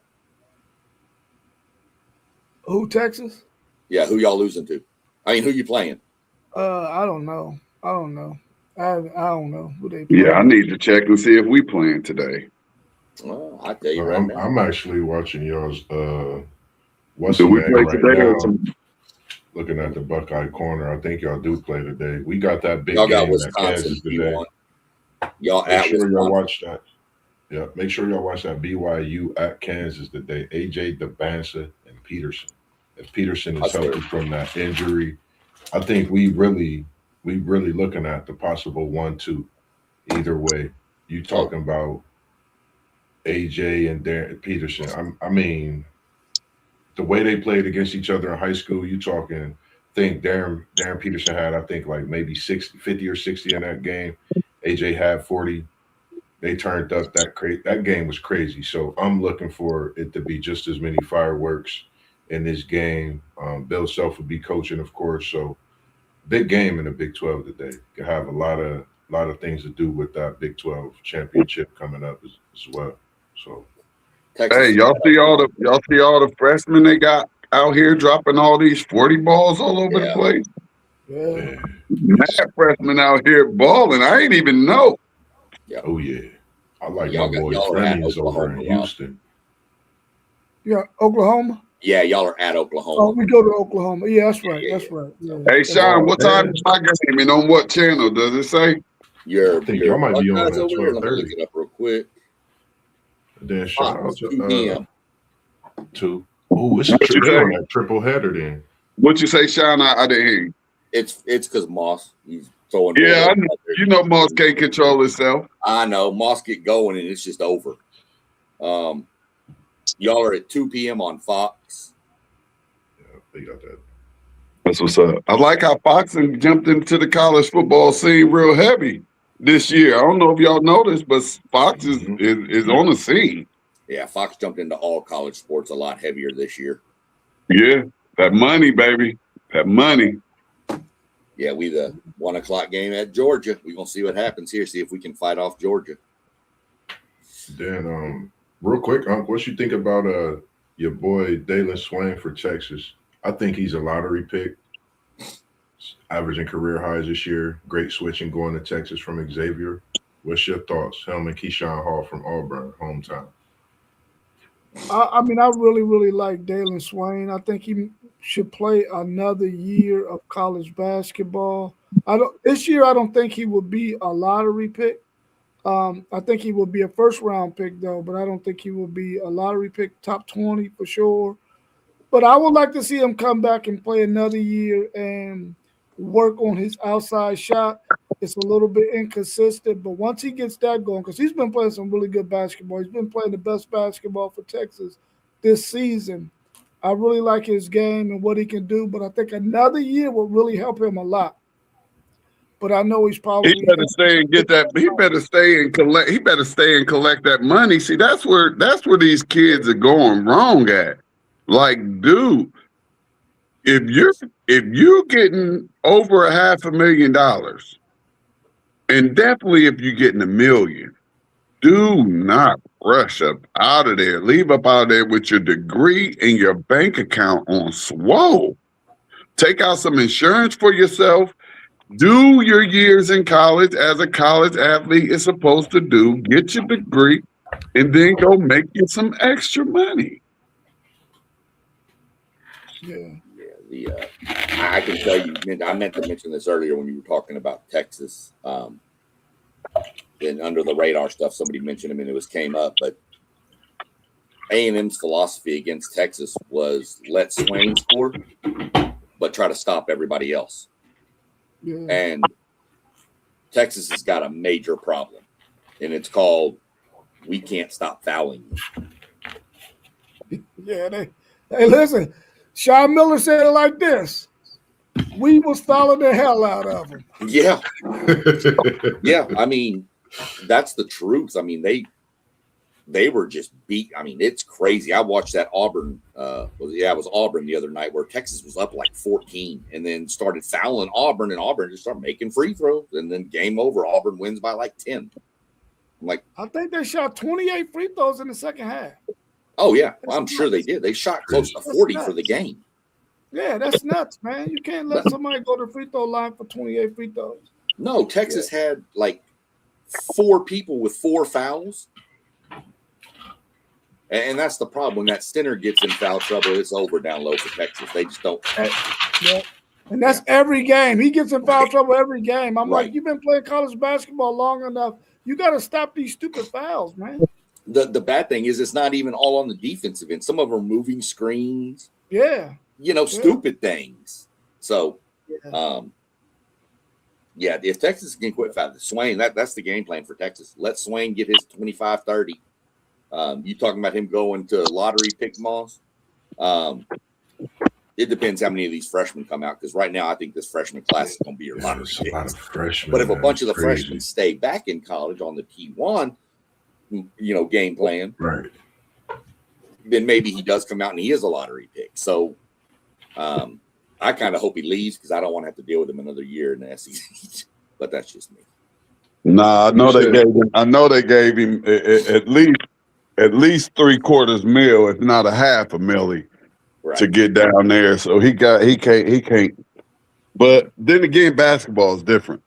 Who, Texas? Yeah, who y'all losing to? I mean, who you playing? I don't know. I don't know who they play. Yeah, I need to check and see if we playing today. Well, I tell you right now. I'm actually watching y'all's what's do the we name play right today now? Looking at the Buckeye Corner, I think y'all do play today. We got that big y'all game got Wisconsin at Kansas today. Y'all make sure y'all watch that. Yeah, make sure y'all watch that BYU at Kansas today. AJ DeBansa and Peterson. If Peterson is healthy from that injury, I think we really looking at the possible 1-2. Either way, you talking about AJ and Darren Peterson. I mean, the way they played against each other in high school, you talking. I think Darren Peterson had, I think, like maybe 50 or 60 in that game. AJ had 40. They turned up that game was crazy. So I'm looking for it to be just as many fireworks in this game. Bill Self will be coaching, of course. So big game in the Big 12 today. Could have a lot of things to do with that Big 12 championship coming up as well. So Texas, hey, y'all see all the freshmen they got out here dropping all these 40 balls all over the place? Yeah. Mad freshmen out here balling. I ain't even know. Yeah. Oh yeah. I like my boy Flemings over in Houston. Yeah, Oklahoma? Yeah, y'all are at Oklahoma. Oh, we go to Oklahoma. Yeah, that's right. That's right. Yeah. Hey, Sean, what time is my game and on what channel? Does it say? I think y'all might be on at 12:30. Let me look it up real quick. Then shout out to 2 p.m. Oh, it's a triple header then. What you say, Sean? I didn't hear you. It's because Moss. He's throwing. Yeah, I know. You know Moss can't control himself. I know. Moss get going and it's just over. Y'all are at 2 p.m. on Fox. Yeah, they got that. That's what's up. I like how Fox jumped into the college football scene real heavy this year. I don't know if y'all noticed, but Fox is on the scene. Yeah, Fox jumped into all college sports a lot heavier this year. Yeah, that money, baby. That money. Yeah, we the 1 o'clock game at Georgia. We're going to see what happens here, see if we can fight off Georgia. Then, real quick, Unc, what you think about your boy Dalen Swain for Texas? I think he's a lottery pick. Averaging career highs this year. Great switching going to Texas from Xavier. What's your thoughts? Him and Keyshawn Hall from Auburn, hometown. I mean, I really, really like Dalen Swain. I think he should play another year of college basketball. This year. I don't think he will be a lottery pick. I think he will be a first round pick though, but I don't think he will be a lottery pick, top 20 for sure. But I would like to see him come back and play another year and work on his outside shot. It's a little bit inconsistent, but once he gets that going, because he's been playing some really good basketball, he's been playing the best basketball for Texas this season. I really like his game and what he can do, but I think another year will really help him a lot. But I know he's He probably better stay and get that. He better stay and collect. He better stay and collect that money. See, that's where these kids are going wrong at. Like, dude, if you're getting over $500,000, and definitely if you're getting $1 million, do not rush up out of there. Leave up out of there with your degree and your bank account on swole. Take out some insurance for yourself. Do your years in college as a college athlete is supposed to do. Get your degree, and then go make you some extra money. yeah. I can tell you. I meant to mention this earlier when you were talking about Texas. And under the radar stuff, somebody mentioned him and it came up, but A&M's philosophy against Texas was let Swain score, but try to stop everybody else. Yeah. And Texas has got a major problem, and it's called we can't stop fouling you. Yeah, hey, listen, Sean Miller said it like this. We was fouling the hell out of them. Yeah. Yeah, I mean, that's the truth. I mean, they were just beat. I mean, it's crazy. I watched that Auburn. It was Auburn the other night where Texas was up like 14 and then started fouling Auburn, and Auburn just started making free throws, and then game over. Auburn wins by like 10. I'm like, I think they shot 28 free throws in the second half. Oh yeah, well, I'm sure they did. They shot close to 40 for the game. Yeah, that's nuts, man. You can't let somebody go to the free throw line for 28 free throws. No, Texas had like 4 people with 4 fouls. And that's the problem. When that center gets in foul trouble, it's over down low for Texas. They just don't. Yeah. And that's every game. He gets in foul trouble every game. I'm like, you've been playing college basketball long enough. You got to stop these stupid fouls, man. The bad thing is it's not even all on the defensive end. Some of them are moving screens. Yeah. Stupid things. So, if Texas can quit fouling Swain, that's the game plan for Texas. Let Swain get his 25-30. You talking about him going to lottery pick Moss? It depends how many of these freshmen come out, because right now I think this freshman class is going to be your lottery pick. A lot of freshmen, but if a bunch of the freshmen stay back in college on the T1, game plan, right, then maybe he does come out and he is a lottery pick. So I kind of hope he leaves, because I don't want to have to deal with him another year in the SEC. But that's just me. Nah, I know they gave him at least $750,000 mil, if not $500,000, to get down there. So he can't. But then again, basketball is different.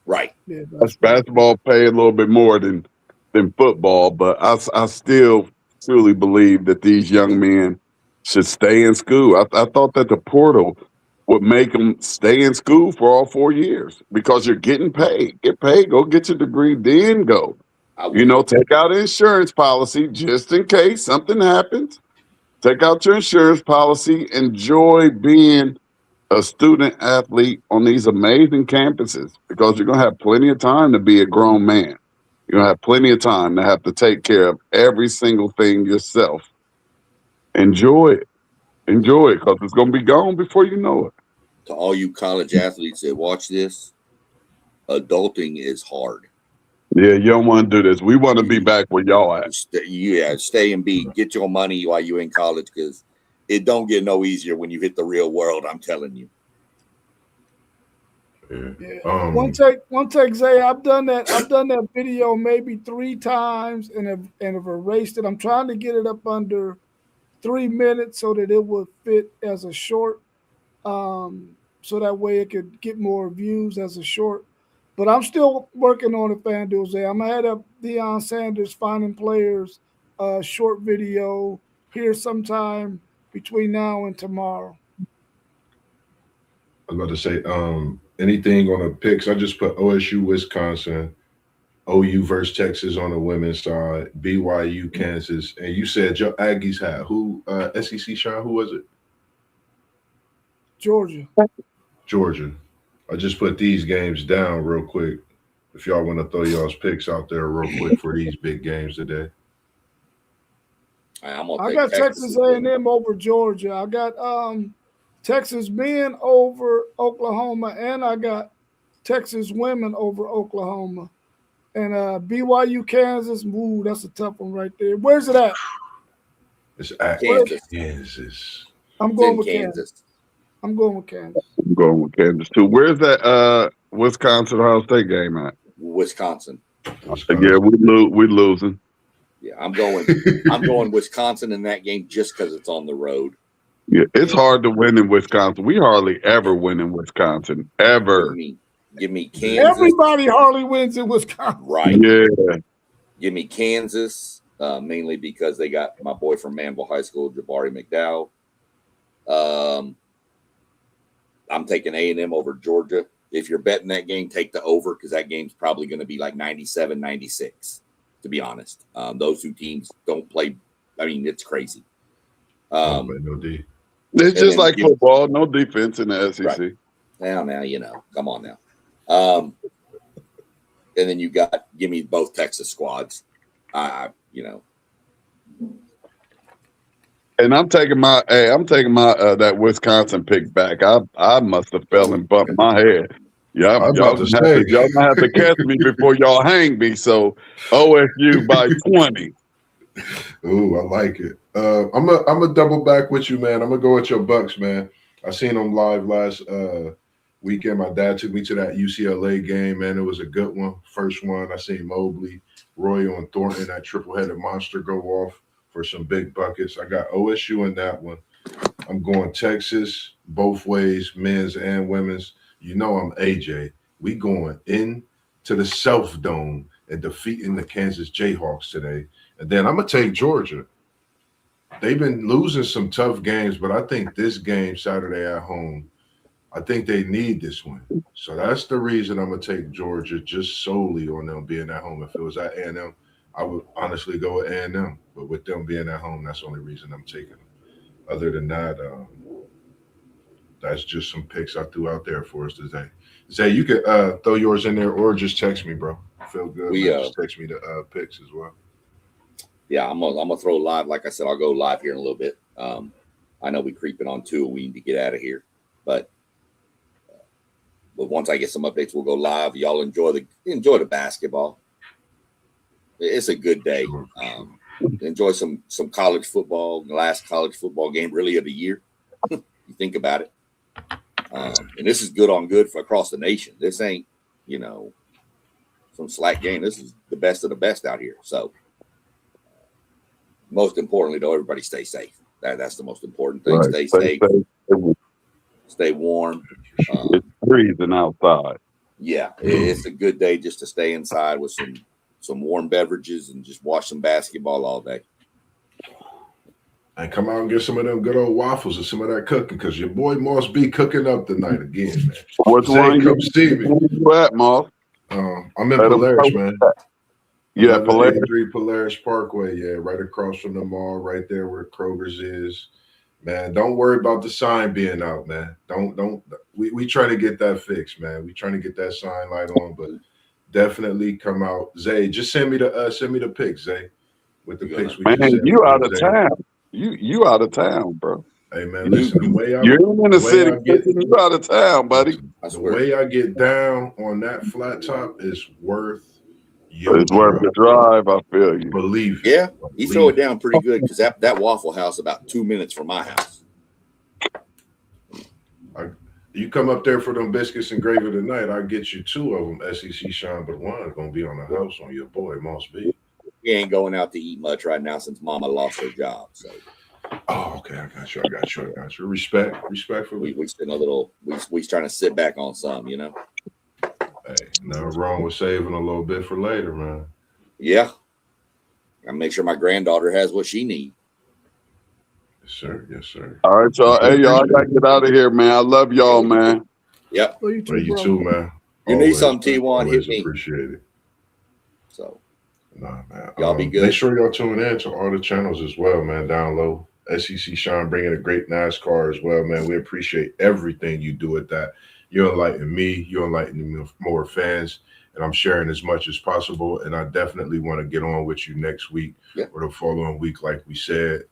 Right. Yeah, Basketball pay a little bit more than football, but I still truly believe that these young men should stay in school. I thought that the portal would make them stay in school for all 4 years, because you're getting paid. Get paid, go get your degree, then go. Take out an insurance policy just in case something happens. Take out your insurance policy. Enjoy being a student athlete on these amazing campuses, because you're going to have plenty of time to be a grown man. You're going to have plenty of time to have to take care of every single thing yourself. Enjoy it. Because it's going to be gone before you know it. To all you college athletes that watch this, adulting is hard. Yeah, you don't want to do this. We want to be back where y'all at. Stay and get your money while you're in college, because it don't get no easier when you hit the real world. I'm telling you. Yeah. One take, Zay. I've done that video maybe 3 times and have erased it. I'm trying to get it up under 3 minutes so that it would fit as a short, so that way it could get more views as a short. But I'm still working on it, FanDuel, Zay. I'm ahead of Deion Sanders finding players a short video here sometime between now and tomorrow. I was about to say, anything on the picks? I just put OSU, Wisconsin, OU versus Texas on the women's side, BYU, Kansas, and you said your Aggies had who? SEC Sean, who was it? Georgia. Georgia. I just put these games down real quick. If y'all want to throw y'all's picks out there real quick for these big games today. I got Texas A&M over Georgia. I got Texas men over Oklahoma, and I got Texas women over Oklahoma. And BYU, Kansas, ooh, that's a tough one right there. Where's it at? It's at Kansas. I'm going with Kansas. I'm going with Kansas. I'm going with Kansas too. Where's that Wisconsin Ohio State game at? Wisconsin. Yeah, we're losing. Yeah, I'm going Wisconsin in that game just because it's on the road. Yeah, it's hard to win in Wisconsin. We hardly ever win in Wisconsin. Ever. Give me Kansas. Everybody hardly wins in Wisconsin. Right. Yeah. Give me Kansas, mainly because they got my boy from Manville High School, Jabari McDowell. I'm taking A&M over Georgia. If you're betting that game, take the over because that game's probably going to be like 97, 96, to be honest. Those two teams don't play. I mean, it's crazy. No D. It's just like football, no defense in the SEC. Right. Now, come on now. And then you give me both Texas squads. And I'm taking my that Wisconsin pick back. I must have fell and bumped my head. Yeah, y'all gonna have to catch me before y'all hang me. So OSU by 20. Ooh, I like it. I'm a double back with you, man. I'm gonna go with your Bucks, man. I seen them live last weekend. My dad took me to that UCLA game, man. It was a good one. First one. I seen Mobley, Royal, and Thornton, that triple-headed monster go off for some big buckets. I got OSU in that one. I'm going Texas both ways, men's and women's. You know I'm AJ. We going into the Self Dome and defeating the Kansas Jayhawks today. And then I'm going to take Georgia. They've been losing some tough games, but I think this game Saturday at home, I think they need this win. So that's the reason I'm going to take Georgia, just solely on them being at home. If it was at A&M, I would honestly go with A&M. But with them being at home, that's the only reason I'm taking them. Other than that, that's just some picks I threw out there for us today. Zay, you could throw yours in there or just text me, bro. Feel good. Just text me the picks as well. Yeah, I'm gonna throw live. Like I said, I'll go live here in a little bit. I know we're creeping on 2. We need to get out of here, but once I get some updates, we'll go live. Y'all enjoy the basketball. It's a good day. Enjoy some college football. The last college football game really of the year. You think about it, and this is good on good for across the nation. This ain't some slack game. This is the best of the best out here. So. Most importantly, though, everybody stay safe. That's the most important thing. Right. Stay safe. Stay warm. It's freezing outside. Yeah, it's a good day just to stay inside with some warm beverages and just watch some basketball all day. And come out and get some of them good old waffles and some of that cooking because your boy Moss be cooking up tonight again, man. What's one? Come see me. Where at, Moss? I'm in Polaris, man. Yeah, Polaris. Polaris Parkway, yeah, right across from the mall, right there where Kroger's is. Man, don't worry about the sign being out, man. We try to get that fixed, man. We trying to get that sign light on, but definitely come out. Zay, just send me the pics, Zay. With the pics we man, you out of town. You out of town, bro. Hey man, listen, you're in the city, you out of town, buddy. The way I get down on that flat top is worth it's worth the drive. I feel you. Believe it. Yeah, you throw it down pretty good because that Waffle House about 2 minutes from my house. You come up there for them biscuits and gravy tonight, I'll get you 2 of them. SEC Sean, but one's gonna be on the house on your boy Moss B. We ain't going out to eat much right now since Mama lost her job. So. Oh, okay. I got you. Respectfully. We spent a little. We trying to sit back on some, Hey, nothing wrong with saving a little bit for later, man. Yeah. I make sure my granddaughter has what she needs. Yes, sir. Yes, sir. All right, y'all. Hey, y'all, I gotta get out of here, man. I love y'all, man. Yep. Well, you too, You bro. too, man. You need something, T1, always hit me. Appreciate it. So, nah, man. y'all be good. Make sure y'all tune in to all the channels as well, man. Down low. SEC Sean bringing a great NASCAR as well, man. We appreciate everything you do with that. You enlighten me. You enlighten more fans. And I'm sharing as much as possible. And I definitely want to get on with you next week or the following week, like we said.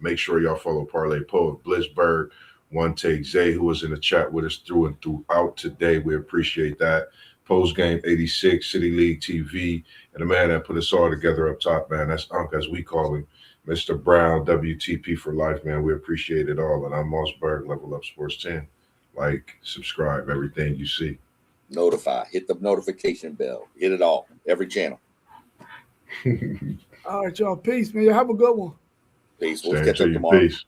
Make sure y'all follow Parlay Poet Blitzberg, One Take Zay, who was in the chat with us through and throughout today. We appreciate that. Post Game 86, City League TV, and the man that put us all together up top, man. That's Unc, as we call him. Mr. Brown, WTP for life, man. We appreciate it all. And I'm Mossberg, Level Up Sports 10. Like, subscribe, everything you see. Notify. Hit the notification bell. Hit it all. Every channel. All right, y'all. Peace, man. Y'all have a good one. Peace. We'll catch up tomorrow. Peace.